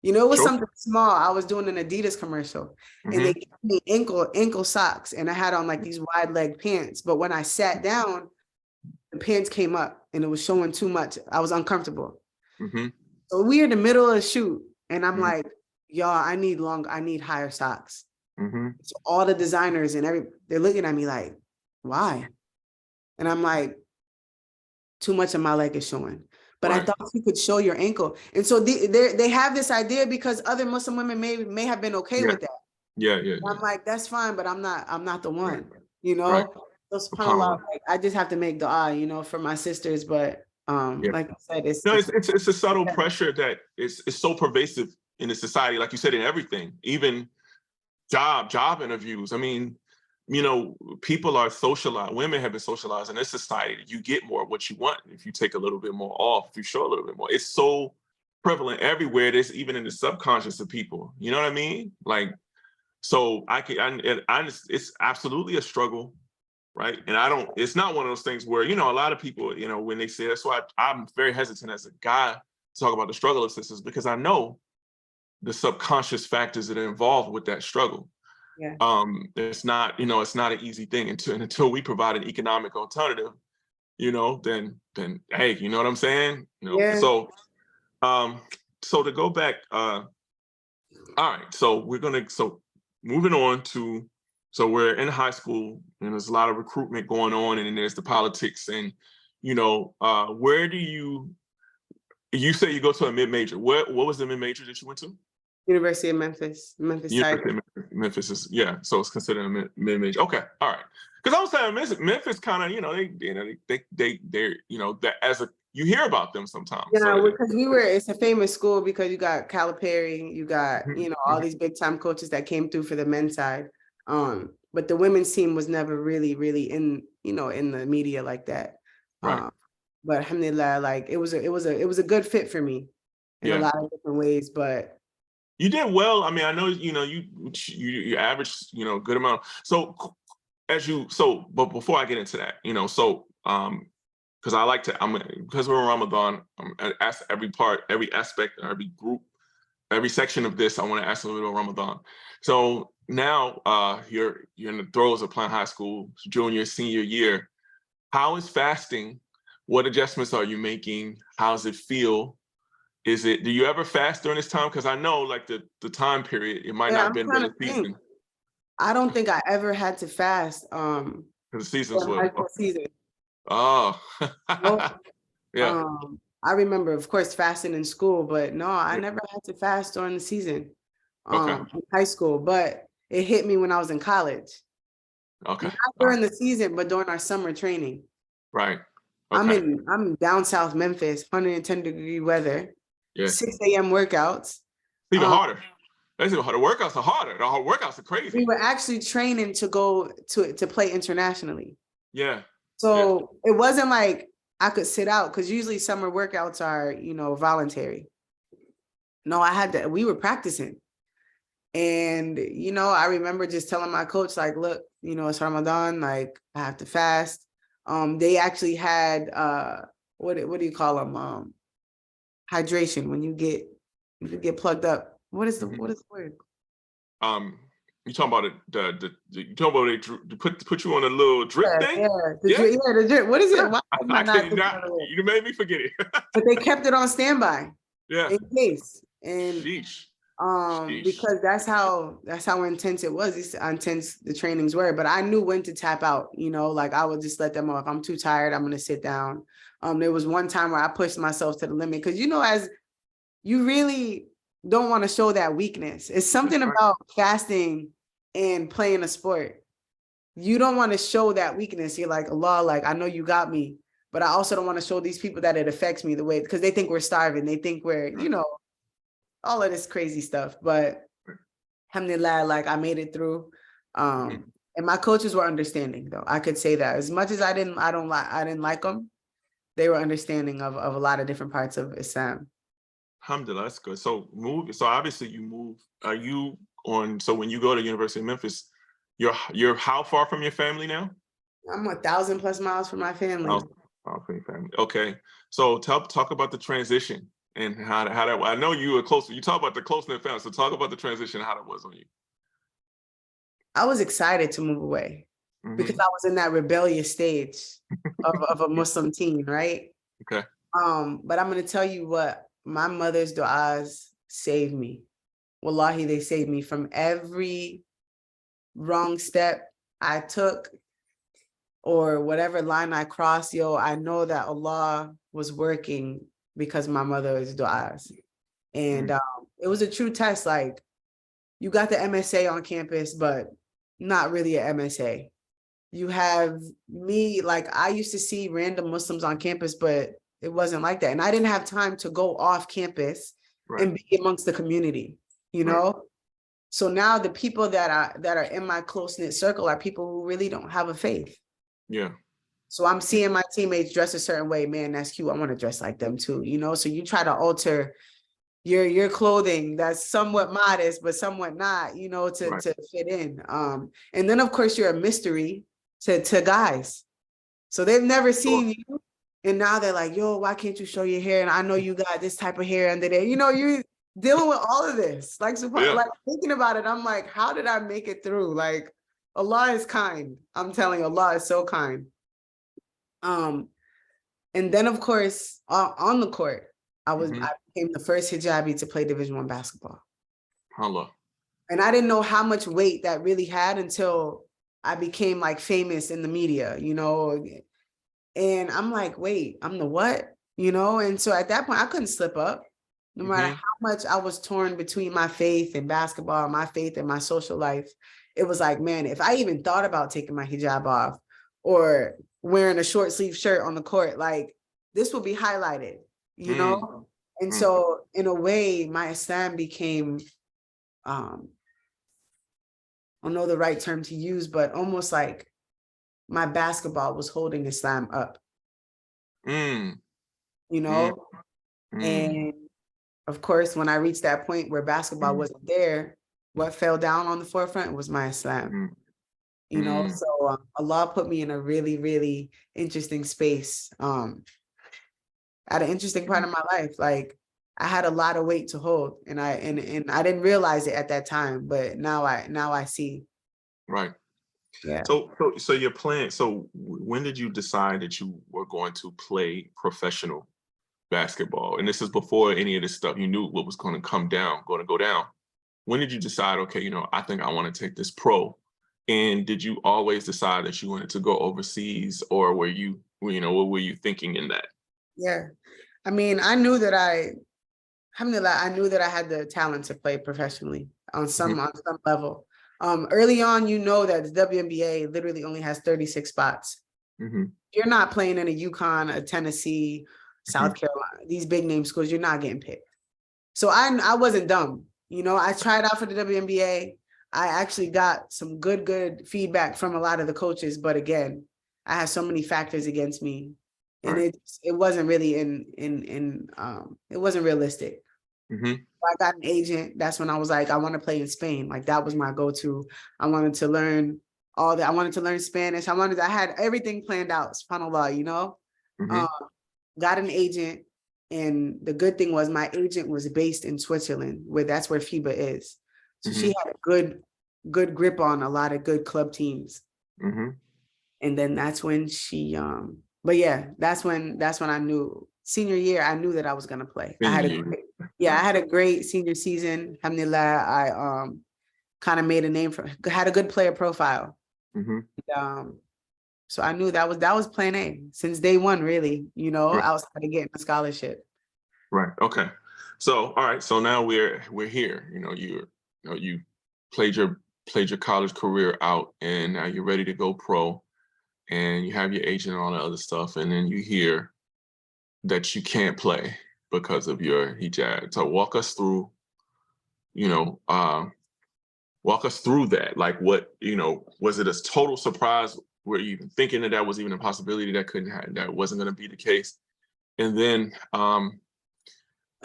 Speaker 2: You know, it was something small. I was doing an Adidas commercial, and they gave me ankle socks, and I had on like these wide leg pants. But when I sat down, the pants came up and it was showing too much. I was uncomfortable. So we're in the middle of the shoot, and I'm like, y'all, I need higher socks. So all the designers and they're looking at me like, why? And I'm like, too much of my leg is showing. But I thought you could show your ankle. And so they have this idea, because other Muslim women may have been okay with that. I'm like, that's fine, but I'm not the one, you know. So subhanAllah, like, I just have to make dua, you know, for my sisters. But like I said, it's
Speaker 1: a subtle pressure that is so pervasive in the society, like you said, in everything, even job interviews. I mean, you know, people are socialized. Women have been socialized in this society. You get more of what you want if you take a little bit more off, if you show a little bit more. It's so prevalent everywhere. There's even in the subconscious of people. You know what I mean? Like, so it's absolutely a struggle, right? And it's not one of those things where, you know, a lot of people, you know, when they say, that's why I'm very hesitant as a guy to talk about the struggle of sisters, because I know the subconscious factors that are involved with that struggle. It's not, you know, it's not an easy thing until we provide an economic alternative, you know, then hey, you know what I'm saying? You know, so to go back, All right. So moving on to, so we're in high school and there's a lot of recruitment going on, and then there's the politics, and where do you say you go to a mid-major. What was the mid-major that you went to?
Speaker 2: University of Memphis, Memphis Tiger.
Speaker 1: University of Memphis is, yeah, so it's considered a mid-major. Okay, all right. Because I was saying Memphis kind of, they're that as a, you hear about them sometimes.
Speaker 2: Yeah,
Speaker 1: So,
Speaker 2: because it's a famous school because you got Calipari, you got, all these big time coaches that came through for the men's side. But the women's team was never really, really in the media like that.
Speaker 1: right.
Speaker 2: But alhamdulillah, like it was a good fit for me in a lot of different ways. But
Speaker 1: you did well. I mean, I know, you averaged, good amount. So but before I get into that, because I like to, because we're in Ramadan, I ask every aspect, every group, every section of this, I want to ask a little bit about Ramadan. So now you're in the throes of playing high school, junior, senior year. How is fasting? What adjustments are you making? How does it feel? Do you ever fast during this time? Because I know like the time period, it might not have been during the season.
Speaker 2: I don't think I ever had to fast.
Speaker 1: Because the season's
Speaker 2: high school season.
Speaker 1: Oh, yeah.
Speaker 2: I remember, of course, fasting in school, but no, I never had to fast during the season. In high school, but it hit me when I was in college.
Speaker 1: Okay.
Speaker 2: Not during the season, but during our summer training.
Speaker 1: Right. Okay.
Speaker 2: I'm down south Memphis, 110-degree weather.
Speaker 1: Yeah.
Speaker 2: 6 a.m. workouts.
Speaker 1: Even harder. The workouts are harder. The workouts are crazy.
Speaker 2: We were actually training to go to play internationally.
Speaker 1: Yeah.
Speaker 2: So it wasn't like I could sit out, because usually summer workouts are, voluntary. No, we were practicing. And, I remember just telling my coach, like, look, it's Ramadan, like I have to fast. They actually had, what do you call them? Hydration when you get plugged up. What is the word?
Speaker 1: You talking about you talking about they put you on a little drip thing?
Speaker 2: The drip. What is it? Why
Speaker 1: you made me forget it.
Speaker 2: But they kept it on standby.
Speaker 1: Yeah.
Speaker 2: In case. And
Speaker 1: Sheesh.
Speaker 2: Because that's how intense it was. Intense the trainings were. But I knew when to tap out. Like I would just let them off. I'm too tired, I'm gonna sit down. There was one time where I pushed myself to the limit, because as you really don't want to show that weakness. It's something about fasting and playing a sport. You don't want to show that weakness. You're like, Allah, like, I know you got me, but I also don't want to show these people that it affects me the way, because they think we're starving. They think we're, all of this crazy stuff. But alhamdulillah, like I made it through. And my coaches were understanding, though. I could say that as much as I didn't like them, they were understanding of a lot of different parts of Islam.
Speaker 1: Alhamdulillah, that's good. So obviously you move. So when you go to University of Memphis, you're how far from your family now?
Speaker 2: I'm 1,000+ miles from my family.
Speaker 1: From your family. Okay. So talk about the transition and how that, I know you were close. You talk about the close-knit family. So talk about the transition, how that was on you.
Speaker 2: I was excited to move away because I was in that rebellious stage of a Muslim teen, right?
Speaker 1: Okay.
Speaker 2: But I'm going to tell you what, my mother's du'as saved me. Wallahi, they saved me from every wrong step I took or whatever line I crossed. I know that Allah was working because my mother's du'as. And it was a true test. Like, you got the MSA on campus, but not really an MSA. You have me, like I used to see random Muslims on campus, but it wasn't like that. And I didn't have time to go off campus and be amongst the community, So now the people that are in my close-knit circle are people who really don't have a faith.
Speaker 1: Yeah.
Speaker 2: So I'm seeing my teammates dress a certain way. Man, that's cute. I want to dress like them too, So you try to alter your clothing that's somewhat modest, but somewhat not, to fit in. And then of course you're a mystery to guys. So they've never seen you. And now they're like, yo, why can't you show your hair? And I know you got this type of hair under there. You're dealing with all of this. Like thinking about it, I'm like, how did I make it through? Like, Allah is kind. I'm telling you, Allah is so kind. And then of course, on the court, I became the first hijabi to play Division I basketball.
Speaker 1: Holla.
Speaker 2: And I didn't know how much weight that really had until I became like famous in the media, and I'm like, wait, I'm the what? And so at that point I couldn't slip up. No matter
Speaker 1: Mm-hmm.
Speaker 2: how much I was torn between my faith and basketball, my faith and my social life, it was like, man, if I even thought about taking my hijab off or wearing a short sleeve shirt on the court, like this will be highlighted, you
Speaker 1: Mm-hmm.
Speaker 2: know? And so in a way, my Islam became, I don't know the right term to use, but almost like my basketball was holding Islam up,
Speaker 1: Mm-hmm.
Speaker 2: you
Speaker 1: Mm-hmm.
Speaker 2: know?
Speaker 1: Mm-hmm.
Speaker 2: And of course, when I reached that point where basketball wasn't there, what fell down on the forefront was my Islam.
Speaker 1: Mm-hmm.
Speaker 2: So Allah put me in a really, really interesting space, at an interesting part of my life. Like I had a lot of weight to hold, and I didn't realize it at that time, but now I see.
Speaker 1: Right.
Speaker 2: Yeah.
Speaker 1: So you're playing. So when did you decide that you were going to play professional basketball? And this is before any of this stuff. You knew what was going to go down. When did you decide, okay, I think I want to take this pro? And did you always decide that you wanted to go overseas, or what were you thinking in that?
Speaker 2: Yeah. I mean, I knew that alhamdulillah, I knew that I had the talent to play professionally on
Speaker 1: Mhm,
Speaker 2: some level. Early on, that the WNBA literally only has 36 spots.
Speaker 1: mhm,
Speaker 2: You're not playing in a UConn, a Tennessee, South
Speaker 1: mhm,
Speaker 2: Carolina, these big name schools, you're not getting picked. So I wasn't dumb. I tried out for the WNBA. I actually got some good feedback from a lot of the coaches, but again, I had so many factors against me, and
Speaker 1: right.
Speaker 2: it wasn't really it wasn't realistic.
Speaker 1: Mhm,
Speaker 2: I got an agent. That's when I was like, I want to play in Spain. Like that was my go-to. I wanted to learn all that. I wanted to learn Spanish. I had everything planned out, subhanAllah,
Speaker 1: mhm,
Speaker 2: Um, got an agent. And the good thing was my agent was based in Switzerland, that's where FIBA is. So she
Speaker 1: mhm,
Speaker 2: had a good grip on a lot of good club teams.
Speaker 1: mhm.
Speaker 2: And then that's when but yeah, that's when I knew senior year, I knew that I was gonna play.
Speaker 1: Senior year.
Speaker 2: I had a great senior season. Alhamdulillah, I kind of made a name had a good player profile.
Speaker 1: Mhm.
Speaker 2: Um, so I knew that was plan A since day one, really,
Speaker 1: Right.
Speaker 2: outside of getting a scholarship.
Speaker 1: Right. Okay. So, all right. So now we're here. You played your played your college career out, and now you're ready to go pro, and you have your agent and all that other stuff, and then you hear that you can't play because of your hijab. So you know, uh, walk us through that. Like, was it a total surprise? Were you even thinking that was even a possibility that wasn't going to be the case? And then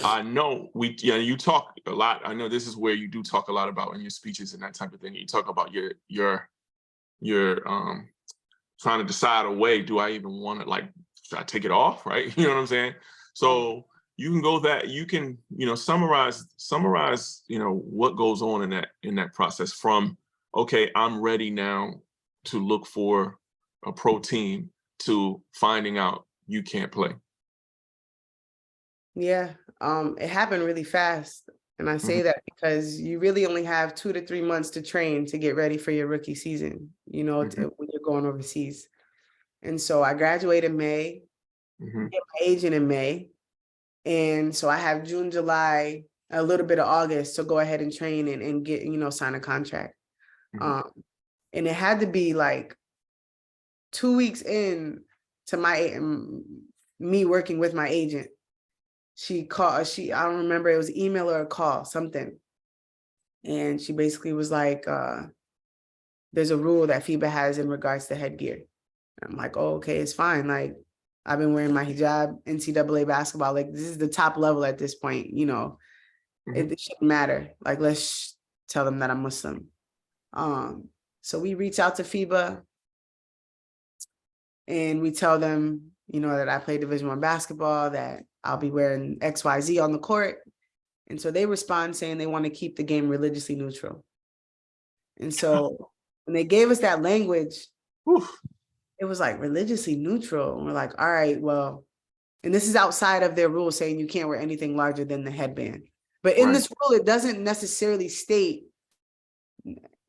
Speaker 1: I know you talk a lot. I know this is where you do talk a lot about in your speeches and that type of thing. You talk about your trying to decide a way. Do I even want to, like, should I take it off? Right? You know what I'm saying? So you can go that you can, summarize, what goes on in that process from, okay, I'm ready now to look for a pro team, to finding out you can't play.
Speaker 2: Yeah, it happened really fast. And I
Speaker 1: Hmm.
Speaker 2: say that because you really only have 2 to 3 months to train to get ready for your rookie season,
Speaker 1: Hmm.
Speaker 2: when you're going overseas. And so I graduated in May,
Speaker 1: Hmm.
Speaker 2: get my agent in May. And so I have June, July, a little bit of August to go ahead and train and get, sign a contract.
Speaker 1: Hmm.
Speaker 2: Um, and it had to be like 2 weeks in to me working with my agent. I don't remember, it was email or a call, something. And she basically was like, there's a rule that FIBA has in regards to headgear. And I'm like, oh, okay, it's fine. Like, I've been wearing my hijab, NCAA basketball. Like, this is the top level at this point,
Speaker 1: Hmm.
Speaker 2: it shouldn't matter. Like, let's tell them that I'm Muslim. So we reach out to FIBA and we tell them, that I play Division I basketball, that I'll be wearing XYZ on the court. And so they respond saying they want to keep the game religiously neutral. And so when they gave us that language, it was like religiously neutral. And we're like, all right, well, and this is outside of their rules saying you can't wear anything larger than the headband. But in
Speaker 1: Right.
Speaker 2: this rule, it doesn't necessarily state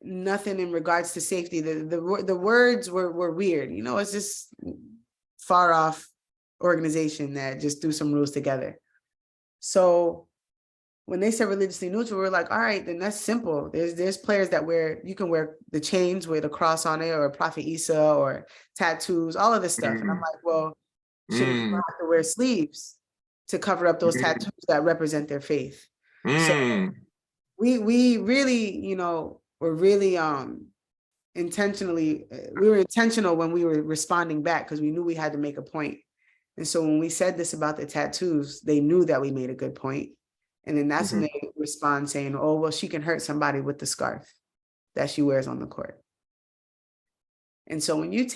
Speaker 2: nothing in regards to safety. The words were weird. You know, it's just far off organization that just threw some rules together. So when they said religiously neutral, we're like, all right, then that's simple. There's players that you can wear the chains with a cross on it, or Prophet Isa, or tattoos, all of this stuff. And I'm
Speaker 1: Mm,
Speaker 2: like, well, shouldn't people
Speaker 1: mm,
Speaker 2: have to wear sleeves to cover up those
Speaker 1: mm,
Speaker 2: tattoos that represent their faith? So
Speaker 1: mm.
Speaker 2: we really, you know, were really intentionally, we were intentional when we were responding back, because we knew we had to make a point. And so when we said this about the tattoos, they knew that we made a good point. And then that's when
Speaker 1: Mhm.
Speaker 2: they respond saying, oh, well, she can hurt somebody with the scarf that she wears on the court. And so when you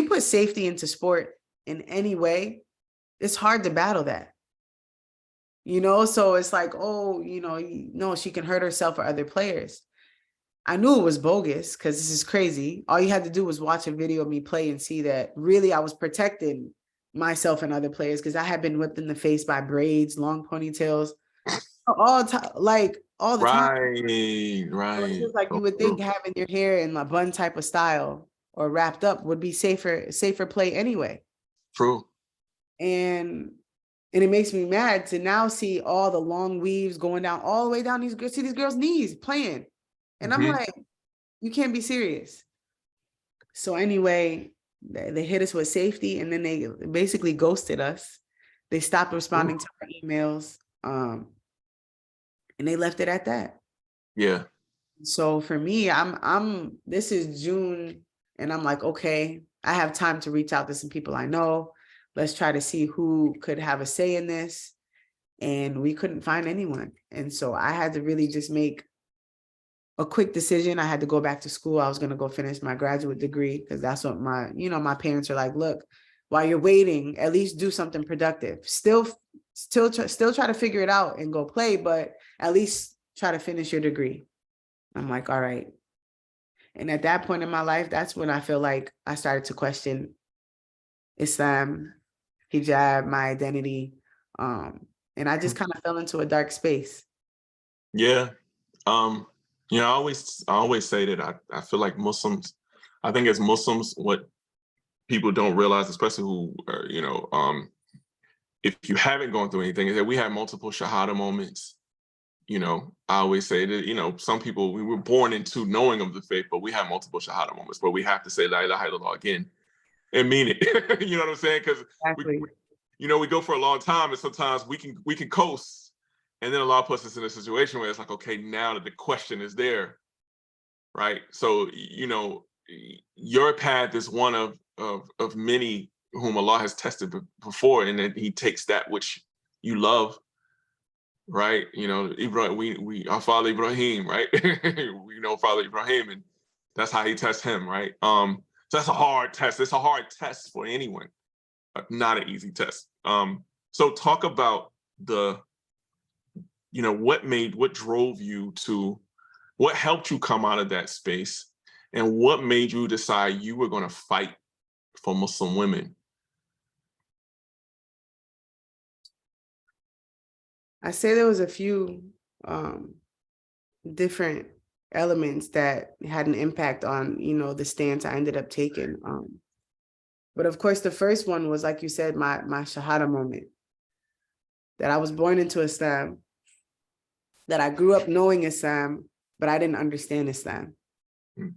Speaker 2: put safety into sport in any way, it's hard to battle that. You know, so it's like, oh, you know, no, she can hurt herself or other players. I knew it was bogus, because this is crazy. All you had to do was watch a video of me play and see that really I was protecting myself and other players, because I had been whipped in the face by braids, long ponytails, like all the time.
Speaker 1: Right,
Speaker 2: So it's
Speaker 1: right.
Speaker 2: just like you
Speaker 1: So
Speaker 2: would think
Speaker 1: true.
Speaker 2: having your hair in a bun type of style or wrapped up would be safer play anyway.
Speaker 1: True.
Speaker 2: And it makes me mad to now see all the long weaves going down all the way down these girls' knees playing. And I'm
Speaker 1: Hmm.
Speaker 2: like, you can't be serious. So anyway, they hit us with safety, and then they basically ghosted us. They stopped responding to our emails, and they left it at that.
Speaker 1: Yeah.
Speaker 2: So for me, this is June, and I'm like, okay, I have time to reach out to some people I know. Let's try to see who could have a say in this. And we couldn't find anyone. And so I had to really just make a quick decision. I had to go back to school. I was going to go finish my graduate degree, because that's what my parents are like, look, while you're waiting, at least do something productive. Still try to figure it out and go play, but at least try to finish your degree. I'm like, all right. And at that point in my life, that's when I feel like I started to question Islam, hijab, my identity. And I just kind of fell into a dark space.
Speaker 1: Yeah. Um, I always say that I feel like Muslims, I think as Muslims, what people don't realize, especially who are, if you haven't gone through anything, is that we have multiple shahada moments. I always say that, some people, we were born into knowing of the faith, but we have multiple shahada moments where we have to say la ilaha illallah again and mean it. You know what I'm saying? Because
Speaker 2: Exactly.
Speaker 1: we go for a long time, and sometimes we can coast, and then Allah puts us in a situation where it's like, okay, now that the question is there, right? So your path is one of many whom Allah has tested before, and then He takes that which you love, right? Ibrahim, we our father Ibrahim, right? We know Father Ibrahim, and that's how He tests him, right? So that's a hard test. It's a hard test for anyone, not an easy test. So talk about what drove you to, what helped you come out of that space, and what made you decide you were going to fight for Muslim women.
Speaker 2: I say there was a few different elements that had an impact on, the stance I ended up taking. But of course, the first one was, like you said, my Shahada moment, that I was born into Islam, that I grew up knowing Islam, but I didn't understand Islam.
Speaker 1: Mm.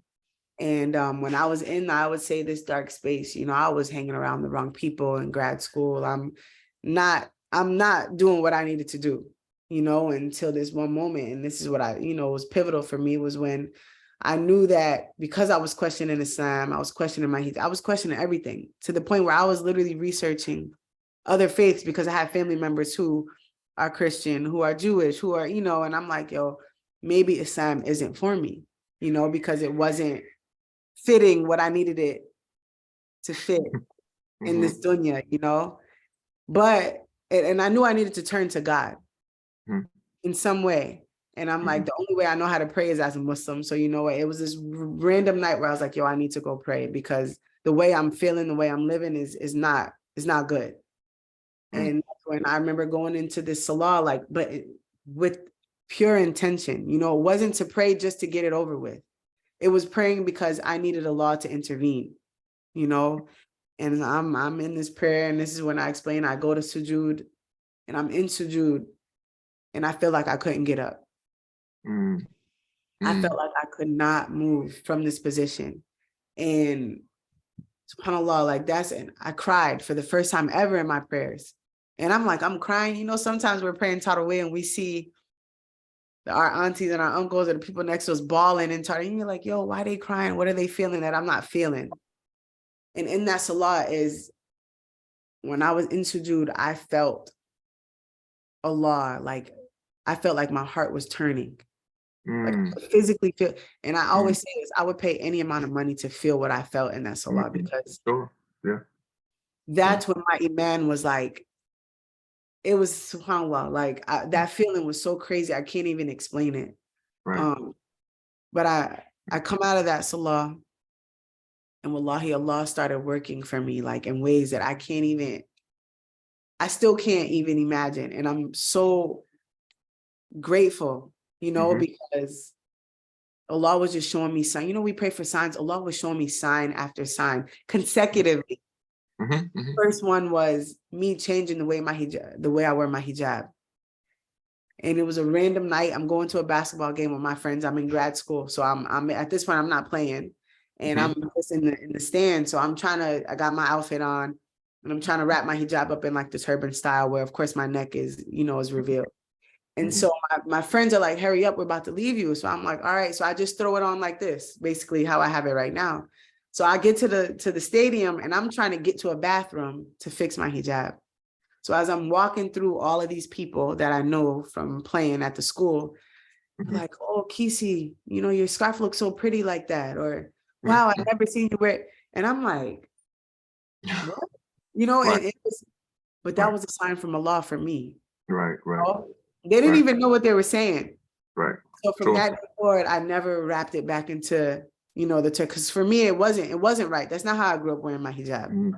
Speaker 2: And when I was I would say, this dark space, I was hanging around the wrong people in grad school. I'm not doing what I needed to do, until this one moment. And this is what was pivotal for me, was when I knew that because I was questioning Islam, I was questioning I was questioning everything, to the point where I was literally researching other faiths, because I have family members who are Christian, who are Jewish, who are, and I'm like, yo, maybe Islam isn't for me, because it wasn't fitting what I needed it to fit in this dunya, but, and I knew I needed to turn to God in some way. And I'm like, the only way I know how to pray is as a Muslim. So, it was this random night where I was like, yo, I need to go pray, because the way I'm feeling, the way I'm living is not good. And when I remember going into this salah, like, but with pure intention. You know, it wasn't to pray just to get it over with. It was praying because I needed Allah to intervene, you know, and I'm in this prayer, and this is when I explain, I go to sujood, and I'm in sujood, and I feel like I couldn't get up.
Speaker 1: Mm.
Speaker 2: I felt like I could not move from this position. And subhanAllah, like and I cried for the first time ever in my prayers. And I'm crying. You know, sometimes we're praying Tarawih and we see our aunties and our uncles or the people next to us bawling and Tarawih. And you're like, yo, why are they crying? What are they feeling that I'm not feeling? And in that salah is when I was in sujood, I felt Allah, like I felt like my heart was turning. Like I could physically feel, and I always say this, I would pay any amount of money to feel what I felt in that salah, because that's when my iman was like, it was subhanAllah, like that feeling was so crazy, I can't even explain it.
Speaker 1: Right.
Speaker 2: But I come out of that salah, and wallahi, Allah started working for me, like in ways that I still can't even imagine. And I'm so grateful, you know, because Allah was just showing me sign. You know, we pray for signs. Allah was showing me sign after sign consecutively. First one was me changing the way I wear my hijab. And it was a random night. I'm going to a basketball game with my friends. I'm in grad school. So I'm at this point, I'm not playing. And I'm just in the stand. So I got my outfit on, and I'm trying to wrap my hijab up in like the turban style, where of course my neck is, you know, is revealed. And so my friends are like, hurry up, we're about to leave you. So I'm like, all right. So I just throw it on like this, basically how I have it right now. So I get to the stadium, and I'm trying to get to a bathroom to fix my hijab. So as I'm walking through all of these people that I know from playing at the school, like, oh, Kisi, you know, your scarf looks so pretty like that. Or, wow, I've never seen you wear it. And I'm like, what? You know, and it was, but that was a sign from Allah for me.
Speaker 1: Right.
Speaker 2: You know? They didn't even know what they were saying.
Speaker 1: Right.
Speaker 2: So from that day forward, I never wrapped it back into, you know, because for me, it wasn't right. That's not how I grew up wearing my hijab.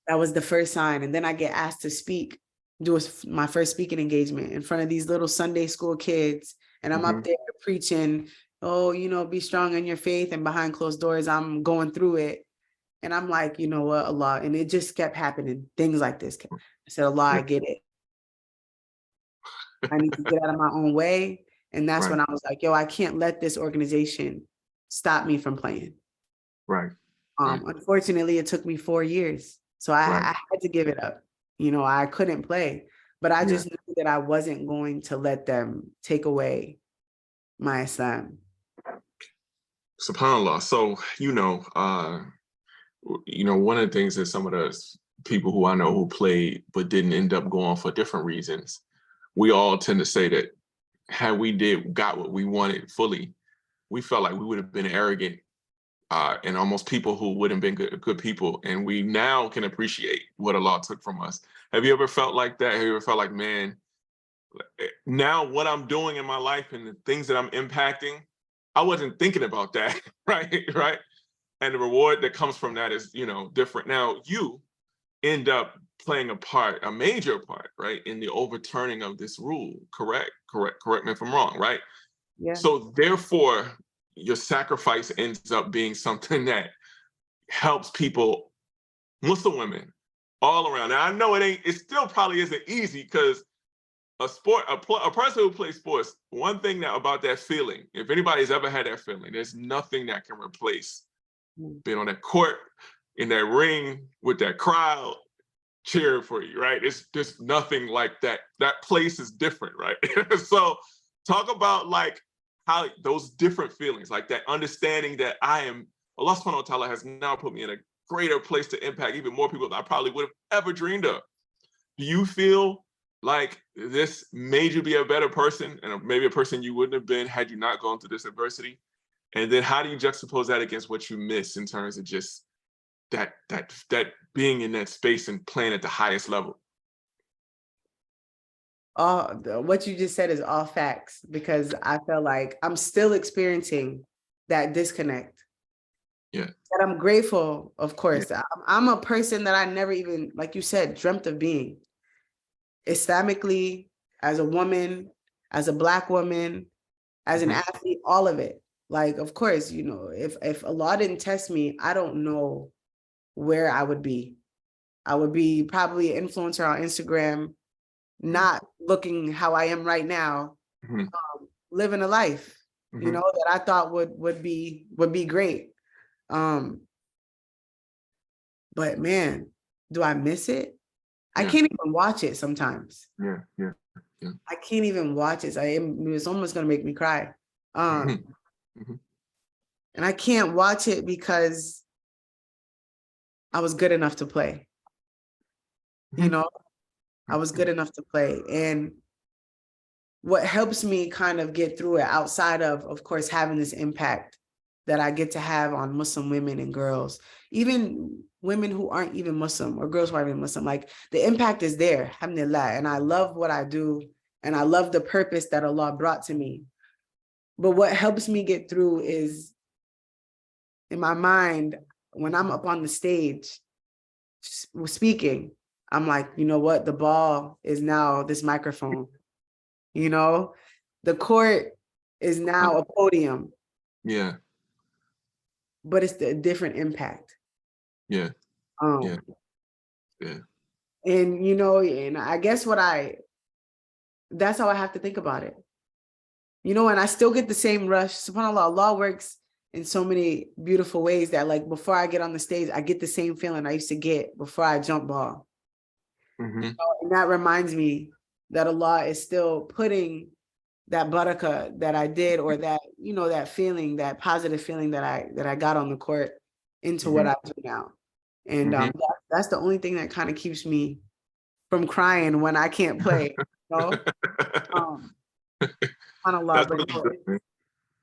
Speaker 2: That was the first sign. And then I get asked to speak, my first speaking engagement in front of these little Sunday school kids. And I'm up there preaching, oh, you know, be strong in your faith. And behind closed doors, I'm going through it. And I'm like, you know what, Allah. And it just kept happening. Things like this. I said, Allah, I get it. I need to get out of my own way. And that's when I was like, yo, I can't let this organization stop me from playing.
Speaker 1: Right.
Speaker 2: Unfortunately, it took me 4 years. So I had to give it up. You know, I couldn't play, but I just knew that I wasn't going to let them take away my Islam.
Speaker 1: SubhanAllah. So, you know, one of the things that some of the people who I know who played but didn't end up going for different reasons, we all tend to say that had we got what we wanted fully, we felt like we would have been arrogant and almost people who wouldn't have been good people. And we now can appreciate what Allah took from us. Have you ever felt like that? Have you ever felt like, man, now what I'm doing in my life and the things that I'm impacting, I wasn't thinking about that, right? And the reward that comes from that is, you know, different. Now you end up playing a major part, right, in the overturning of this rule. Correct me if I'm wrong, right?
Speaker 2: Yeah.
Speaker 1: So therefore, your sacrifice ends up being something that helps people, Muslim women, all around. Now I know it still probably isn't easy, because a person who plays sports, one thing about that feeling, if anybody's ever had that feeling, there's nothing that can replace being on that court, in that ring, with that crowd cheering for you, right? There's nothing like that. That place is different, right? So talk about like how those different feelings, like that understanding that Allah subhanahu wa ta'ala has now put me in a greater place to impact even more people than I probably would have ever dreamed of. Do you feel like this made you be a better person, and maybe a person you wouldn't have been had you not gone through this adversity? And then how do you juxtapose that against what you miss in terms of just that being in that space and playing at the highest level?
Speaker 2: What you just said is all facts, because I feel like I'm still experiencing that disconnect.
Speaker 1: Yeah.
Speaker 2: But I'm grateful, of course. Yeah. I'm a person that I never even, like you said, dreamt of being. Islamically, as a woman, as a Black woman, as an athlete, all of it. Like, of course, you know, if Allah didn't test me, I don't know where I would be. I would be probably an influencer on Instagram, not looking how I am right now, living a life, you know, that I thought would be great. But man, do I miss it? I can't even watch it sometimes.
Speaker 1: Yeah.
Speaker 2: I can't even watch it. It's almost gonna make me cry. And I can't watch it because I was good enough to play. You know, I was good enough to play. And what helps me kind of get through it, outside of course, having this impact that I get to have on Muslim women and girls, even women who aren't even Muslim or girls who aren't even Muslim, like the impact is there, alhamdulillah. And I love what I do. And I love the purpose that Allah brought to me. But what helps me get through is, in my mind, when I'm up on the stage speaking, I'm like, you know what? The ball is now this microphone. You know, the court is now a podium.
Speaker 1: Yeah.
Speaker 2: But it's a different impact.
Speaker 1: Yeah.
Speaker 2: And you know, and I guess that's how I have to think about it. You know, and I still get the same rush. SubhanAllah, Allah works in so many beautiful ways that, like, before I get on the stage, I get the same feeling I used to get before I jump ball. You know, and that reminds me that Allah is still putting that barakah that I did, or that, you know, that feeling, that positive feeling that I got on the court into what I do now. And that's the only thing that kind of keeps me from crying when I can't play. You know? SubhanAllah, but
Speaker 1: really good,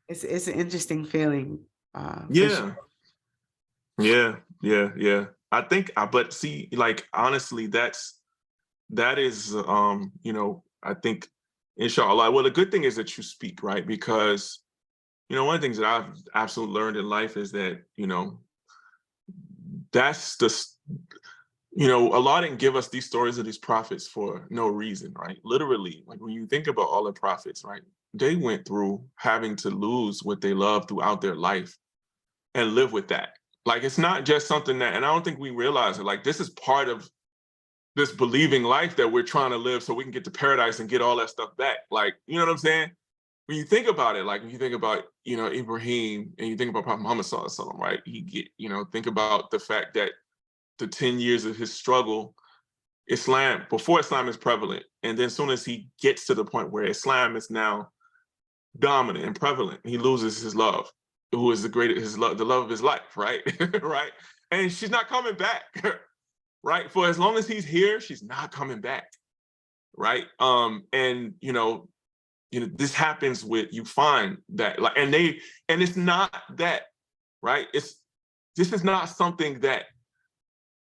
Speaker 2: it's an interesting feeling.
Speaker 1: Yeah. I think, but see, like, honestly, that is, you know, I think, inshallah, well, the good thing is that you speak, right? Because, you know, one of the things that I've absolutely learned in life is that, you know, that's you know, Allah didn't give us these stories of these prophets for no reason, right? Literally, like, when you think about all the prophets, right, they went through having to lose what they loved throughout their life and live with that. Like, it's not just something that, and I don't think we realize it, like, this is part of this believing life that we're trying to live so we can get to paradise and get all that stuff back. Like, you know what I'm saying? When you think about it, like, when you think about, you know, Ibrahim, and you think about Prophet Muhammad Sallallahu Alaihi Wasallam, right? You know, think about the fact that the 10 years of his struggle, before Islam is prevalent, and then as soon as he gets to the point where Islam is now dominant and prevalent, he loses his love, who is the love of his life, right? Right? And she's not coming back, right? For as long as he's here, she's not coming back, right? And you know, this happens you find that, like, and it's not that, right? This is not something that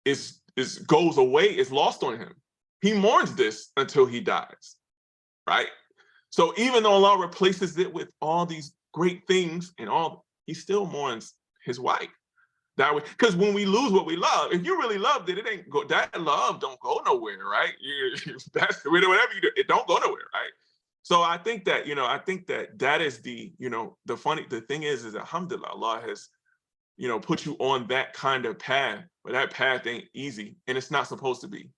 Speaker 1: is goes away, is lost on him. He mourns this until he dies, right? So even though Allah replaces it with all these great things and he still mourns his wife. That way, because when we lose what we love, if you really loved it, that love don't go nowhere, right? That's whatever you do, it don't go nowhere, right? So I think that, you know, that is the, you know, the thing is alhamdulillah, Allah has, you know, put you on that kind of path, but that path ain't easy, and it's not supposed to be,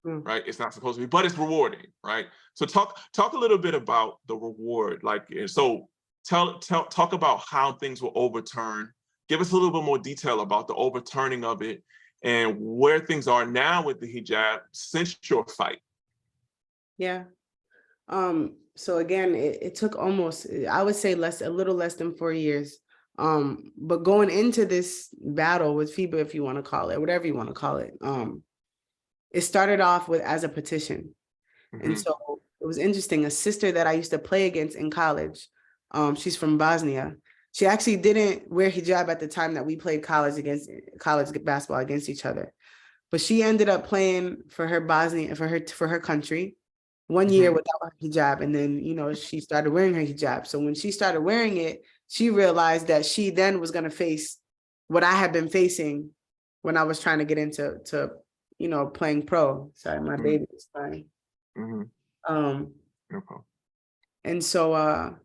Speaker 1: right? It's not supposed to be, but it's rewarding, right? So talk a little bit about the reward, like, so talk about how things were overturned. Give us a little bit more detail about the overturning of it and where things are now with the hijab since your fight.
Speaker 2: Yeah. So again, it took almost, I would say, a little less than 4 years. But going into this battle with FIBA, if you want to call it, whatever you want to call it, it started off as a petition. And so it was interesting. A sister that I used to play against in college, she's from Bosnia. She actually didn't wear hijab at the time that we played college basketball against each other. But she ended up playing for her Bosnia, for her country, 1 year without her hijab. And then, you know, she started wearing her hijab. So when she started wearing it, she realized that she then was going to face what I had been facing when I was trying to get into you know, playing pro. Sorry, my baby is crying.
Speaker 1: No problem.
Speaker 2: And so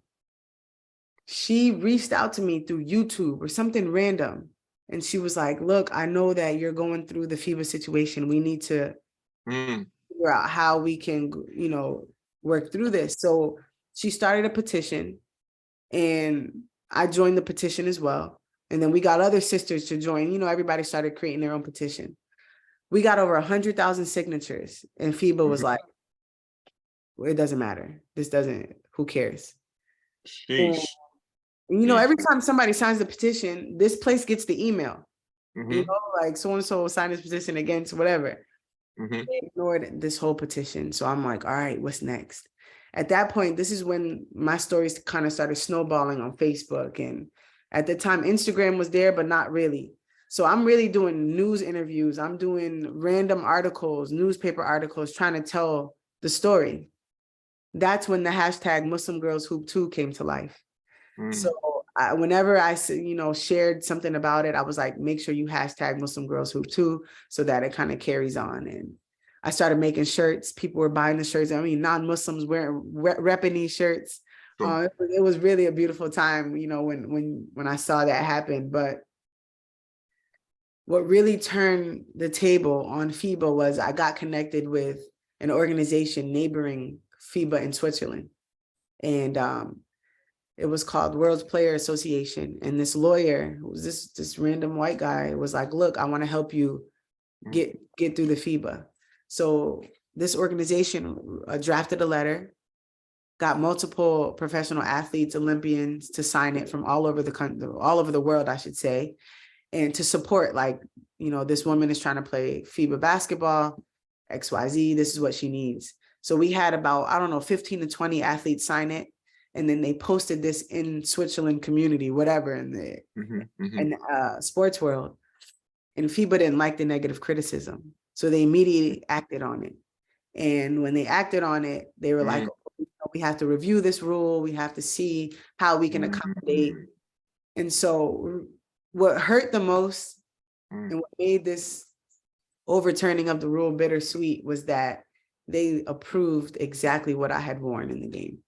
Speaker 2: she reached out to me through YouTube or something random. And she was like, look, I know that you're going through the FIBA situation. We need to figure out how we can, work through this. So she started a petition, and I joined the petition as well. And then we got other sisters to join. Everybody started creating their own petition. We got over 100,000 signatures, and FIBA was like, well, it doesn't matter. Who cares?
Speaker 1: Sheesh.
Speaker 2: And, every time somebody signs the petition, this place gets the email, like so-and-so signed this petition against whatever. They ignored this whole petition. So I'm like, all right, what's next? At that point, this is when my stories kind of started snowballing on Facebook. And at the time, Instagram was there, but not really. So I'm really doing news interviews. I'm doing random articles, newspaper articles, trying to tell the story. That's when the hashtag Muslim Girls Hoop 2 came to life. So whenever I shared something about it, I was like, make sure you hashtag Muslim Girls Hoop 2 so that it kind of carries on. And I started making shirts. People were buying the shirts. I mean, non-Muslims repping these shirts. It was really a beautiful time, when I saw that happen. But what really turned the table on FIBA was I got connected with an organization neighboring FIBA in Switzerland. And it was called World Player Association. And this lawyer, who was this random white guy, was like, look, I want to help you get through the FIBA. So this organization drafted a letter, got multiple professional athletes, Olympians to sign it from all over the country, all over the world, I should say, and to support, this woman is trying to play FIBA basketball, XYZ, this is what she needs. So we had about, 15 to 20 athletes sign it. And then they posted this in Switzerland community, whatever, in the sports world. And FIBA didn't like the negative criticism. So they immediately acted on it. And when they acted on it, they were like, we have to review this rule. We have to see how we can accommodate. And so what hurt the most and what made this overturning of the rule bittersweet was that they approved exactly what I had worn in the game.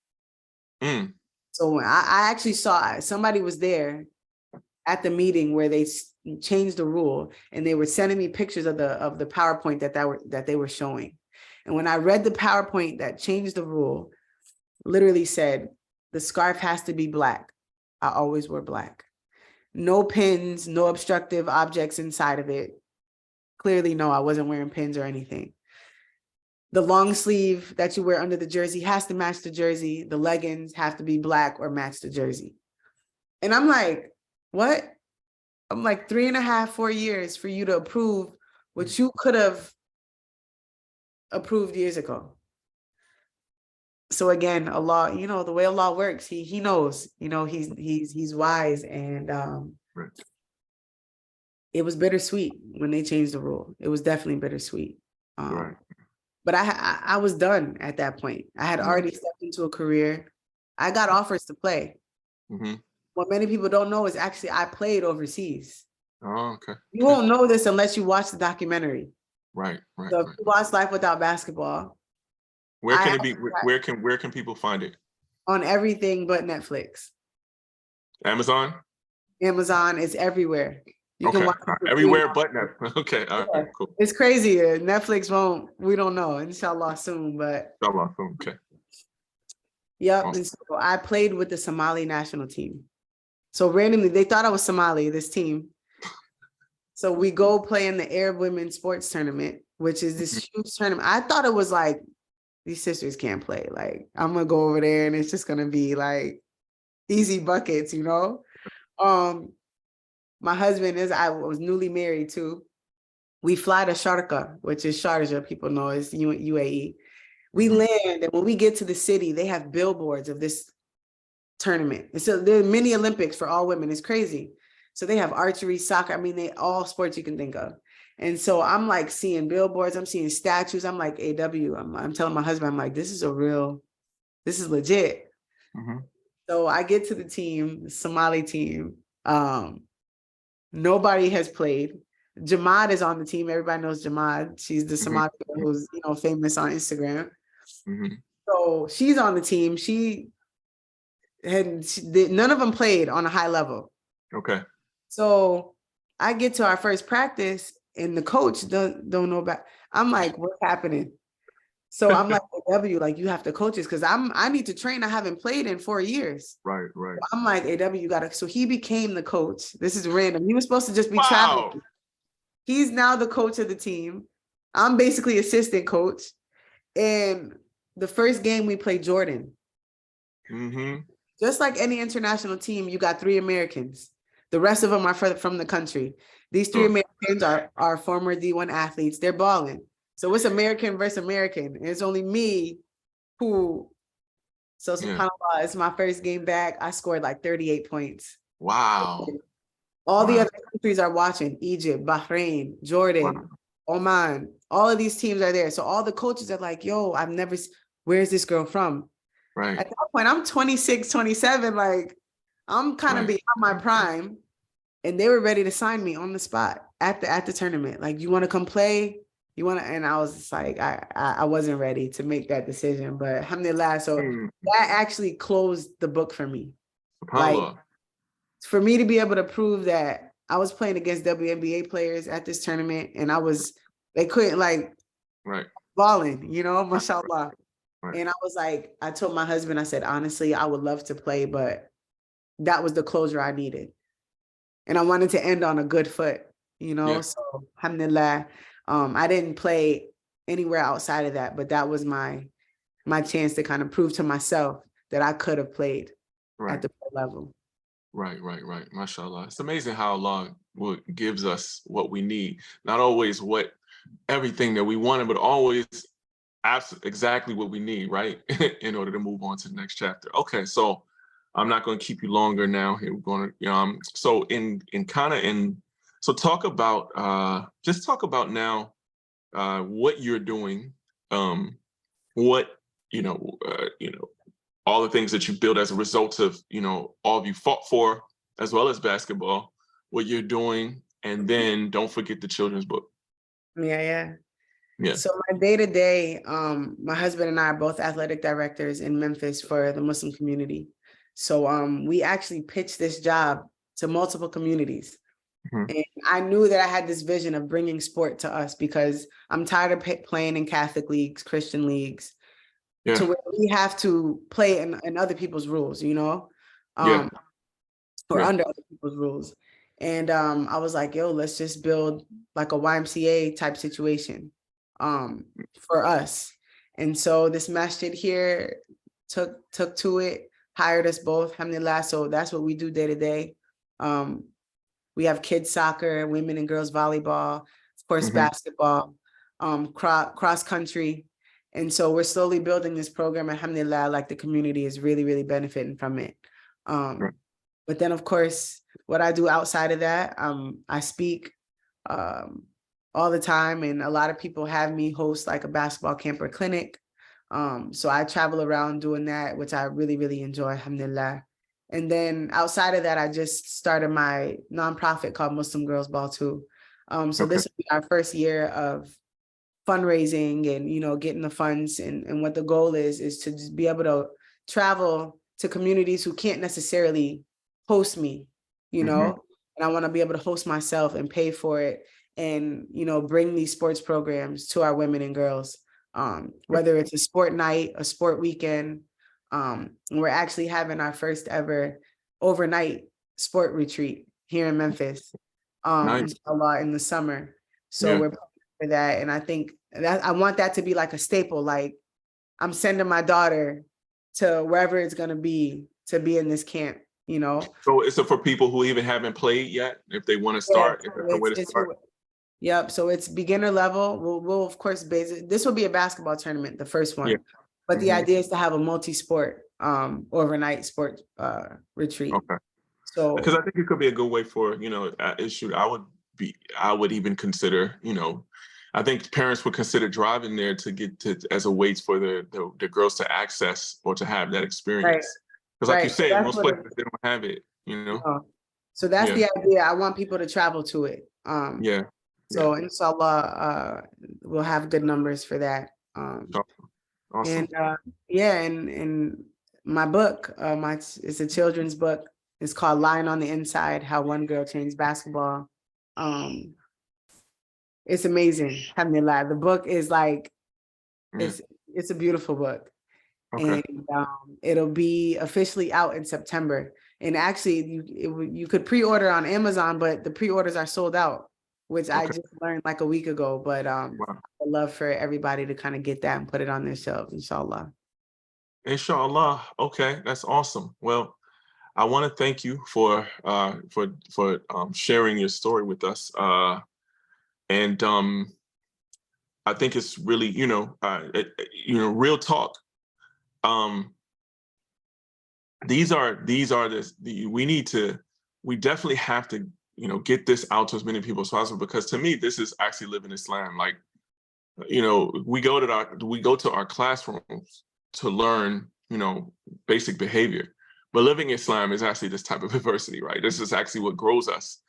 Speaker 2: So when I actually saw somebody was there at the meeting where they changed the rule, and they were sending me pictures of the PowerPoint that they were showing. And when I read the PowerPoint that changed the rule, literally said, the scarf has to be black. I always wore black. No pins, no obstructive objects inside of it. Clearly, no, I wasn't wearing pins or anything. The long sleeve that you wear under the jersey has to match the jersey. The leggings have to be black or match the jersey. And I'm like, what? I'm like 3.5, 4 years for you to approve what you could have approved years ago. So again, Allah, the way Allah works, he knows, he's wise. And it was bittersweet when they changed the rule. It was definitely bittersweet. But I was done at that point. I had already stepped into a career. I got offers to play. What many people don't know is actually I played overseas.
Speaker 1: Oh, okay.
Speaker 2: You won't know this unless you watch the documentary.
Speaker 1: Right.
Speaker 2: So if you watch Life Without Basketball,
Speaker 1: where can it be? Where can people find it?
Speaker 2: On everything but Netflix.
Speaker 1: Amazon?
Speaker 2: Amazon is everywhere. You can watch it
Speaker 1: everywhere but Netflix. Okay, all right, cool.
Speaker 2: It's crazy. Netflix won't. We don't know. Inshallah soon, but.
Speaker 1: Inshallah soon. Okay.
Speaker 2: Yep. Awesome. And so I played with the Somali national team. So randomly, they thought I was Somali, this team. So we go play in the Arab Women's Sports Tournament, which is this huge tournament. I thought it was like, these sisters can't play. Like, I'm going to go over there and it's just going to be like easy buckets, My husband I was newly married too. We fly to Sharjah, which is Sharjah, people know is UAE. We land, and when we get to the city, they have billboards of this tournament. And so there are mini Olympics for all women. It's crazy. So they have archery, soccer. I mean, all sports you can think of. And so I'm like seeing billboards. I'm seeing statues. I'm like, AW. I'm telling my husband, I'm like, this is legit. So I get to the team, the Somali team. Nobody has played. Jamad is on the team. Everybody knows Jamad. She's the Somali girl who's, famous on Instagram. So she's on the team. None of them played on a high level.
Speaker 1: Okay.
Speaker 2: So I get to our first practice and the coach don't know about. I'm like, what's happening? So I'm like, AW, like you have to coach us because I need to train. I haven't played in 4 years.
Speaker 1: Right. Right.
Speaker 2: So I'm like, AW, you gotta. So he became the coach. This is random. He was supposed to just be
Speaker 1: Wow.
Speaker 2: traveling. He's now the coach of the team. I'm basically assistant coach. And the first game we played Jordan.
Speaker 1: Mm-hmm.
Speaker 2: Just like any international team, you got 3 Americans. The rest of them are from the country. These 3 Americans are former D1 athletes. They're balling. So it's American versus American. And it's only me who, so subhanAllah, it's my first game back. I scored like 38 points.
Speaker 1: Wow.
Speaker 2: All the other countries are watching. Egypt, Bahrain, Jordan, Oman. All of these teams are there. So all the coaches are like, yo, where's this girl from?
Speaker 1: Right.
Speaker 2: At that point, I'm 26, 27. Like, I'm kind of beyond my prime. And they were ready to sign me on the spot at the tournament. Like, you want to come play? You want to? And I was just like, I wasn't ready to make that decision. But alhamdulillah, so that actually closed the book for me. Like, for me to be able to prove that I was playing against WNBA players at this tournament, and they couldn't balling, mashallah. Right. And I was like, I told my husband, I said, honestly, I would love to play, but that was the closure I needed. And I wanted to end on a good foot, so alhamdulillah, I didn't play anywhere outside of that, but that was my chance to kind of prove to myself that I could have played at the pro level.
Speaker 1: Right. Mashallah. It's amazing how Allah gives us what we need. Not always everything that we wanted, but always exactly what we need, right? In order to move on to the next chapter. Okay, so I'm not going to keep you longer now. Here we're going to, so talk about, just talk about now what you're doing, what, all the things that you built as a result of, all of you fought for, as well as basketball, what you're doing, and then don't forget the children's book.
Speaker 2: Yeah. So my day-to-day, my husband and I are both athletic directors in Memphis for the Muslim community. So we actually pitched this job to multiple communities. And I knew that I had this vision of bringing sport to us because I'm tired of playing in Catholic leagues, Christian leagues, to where we have to play in other people's rules, or under other people's rules. And I was like, yo, let's just build like a YMCA type situation for us. And so this masjid here took to it, hired us both, alhamdulillah. So that's what we do day to day. We have kids soccer, women and girls volleyball, of course, basketball, cross country. And so we're slowly building this program, alhamdulillah, like the community is really, really benefiting from it. But then, of course, what I do outside of that, I speak all the time, and a lot of people have me host like a basketball camper clinic. So I travel around doing that, which I really, really enjoy, alhamdulillah. And then outside of that, I just started my nonprofit called Muslim Girls Ball too. So this will be our first year of fundraising and, getting the funds. And what the goal is to just be able to travel to communities who can't necessarily host me, and I want to be able to host myself and pay for it and, bring these sports programs to our women and girls, whether it's a sport night, a sport weekend. We're actually having our first ever overnight sport retreat here in Memphis, inshallah, in the summer. So we're planning for that. And I think that I want that to be like a staple. Like, I'm sending my daughter to wherever it's going to be in this camp,
Speaker 1: So it's for people who even haven't played yet, if they want to start,
Speaker 2: Yep. So it's beginner level. We'll of course this will be a basketball tournament, the first one. But the idea is to have a multi-sport overnight sport retreat.
Speaker 1: Okay.
Speaker 2: So
Speaker 1: because I think it could be a good way for, I would even consider, I think parents would consider driving there to get to as a way for the girls to access or to have that experience. Because like you said, most places they don't have it,
Speaker 2: So that's the idea. I want people to travel to it. So inshallah, we'll have good numbers for that.
Speaker 1: Awesome.
Speaker 2: And yeah, and my book, it's a children's book. It's called Lion on the Inside: How One Girl Changed Basketball. It's amazing. Alhamdulillah. The book is like,
Speaker 1: Yeah.
Speaker 2: it's a beautiful book.
Speaker 1: Okay.
Speaker 2: And it'll be officially out in September. And actually, you could pre-order on Amazon, but the pre-orders are sold out, which I
Speaker 1: Okay.
Speaker 2: just learned like a week ago. But
Speaker 1: Wow.
Speaker 2: I'd love for everybody to kind of get that and put it on their shelves, inshallah.
Speaker 1: Inshallah. Okay, that's awesome. Well, I want to thank you for sharing your story with us. And I think it's really, real talk. These are we definitely have to, get this out to as many people as possible, because to me, this is actually living Islam. Like, we go to our classrooms to learn, basic behavior, but living Islam is actually this type of adversity, right? This is actually what grows us,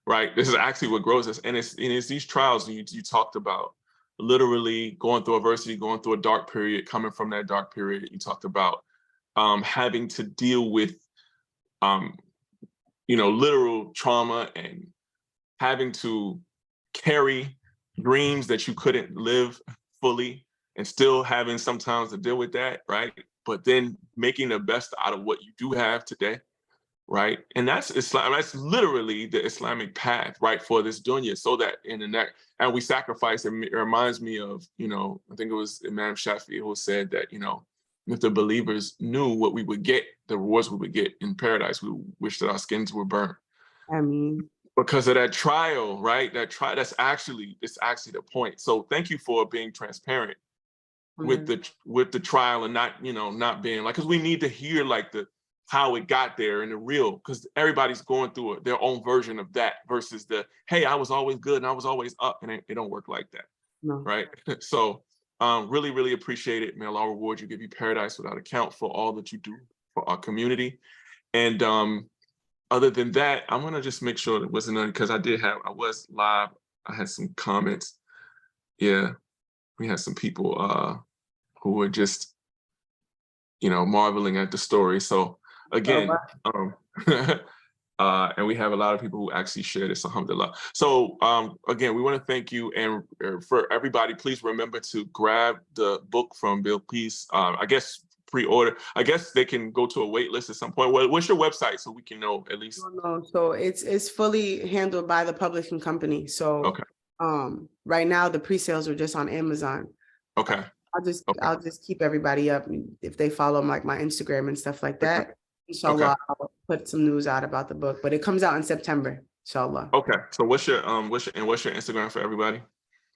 Speaker 1: right? This is actually what grows us. And it's these trials you talked about, literally going through adversity, going through a dark period, coming from that dark period. You talked about having to deal with, literal trauma, and having to carry dreams that you couldn't live fully, and still having sometimes to deal with that, right? But then making the best out of what you do have today, right? And that's Islam. That's literally the Islamic path, right, for this dunya. So that in the next, and we sacrifice. It reminds me of, I think it was Imam Shafi who said that, if the believers knew what we would get, the rewards we would get in paradise, we wish that our skins were burned.
Speaker 2: I mean,
Speaker 1: Because of that trial, right? It's actually the point. So thank you for being transparent with the trial, and not being like, because we need to hear like how it got there and the real, because everybody's going through their own version of that, versus hey, I was always good and I was always up, and it don't work like that.
Speaker 2: no.
Speaker 1: Right? So really, really appreciate it. May Allah reward you, give you paradise without account for all that you do for our community. And other than that, I'm gonna just make sure it wasn't because I was live. I had some comments. Yeah, we had some people who were just, marveling at the story. So again, and we have a lot of people who actually share this, alhamdulillah. So again, we want to thank you, and for everybody, please remember to grab the book from Bilqis. I guess pre-order. I guess they can go to a wait list at some point. What's your website so we can know at least?
Speaker 2: No, so it's fully handled by the publishing company. So
Speaker 1: Okay.
Speaker 2: right now the pre-sales are just on Amazon.
Speaker 1: Okay.
Speaker 2: I'll just keep everybody up if they follow like my Instagram and stuff like that. Inshallah, I'll put some news out about the book, but it comes out in September, inshallah.
Speaker 1: Okay. So what's your Instagram for everybody?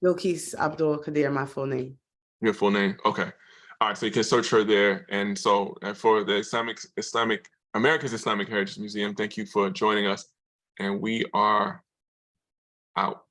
Speaker 2: Bilqis Abdul-Qaadir, my full name.
Speaker 1: Your full name. Okay. All right. So you can search her there. And so for the America's Islamic Heritage Museum, thank you for joining us. And we are out.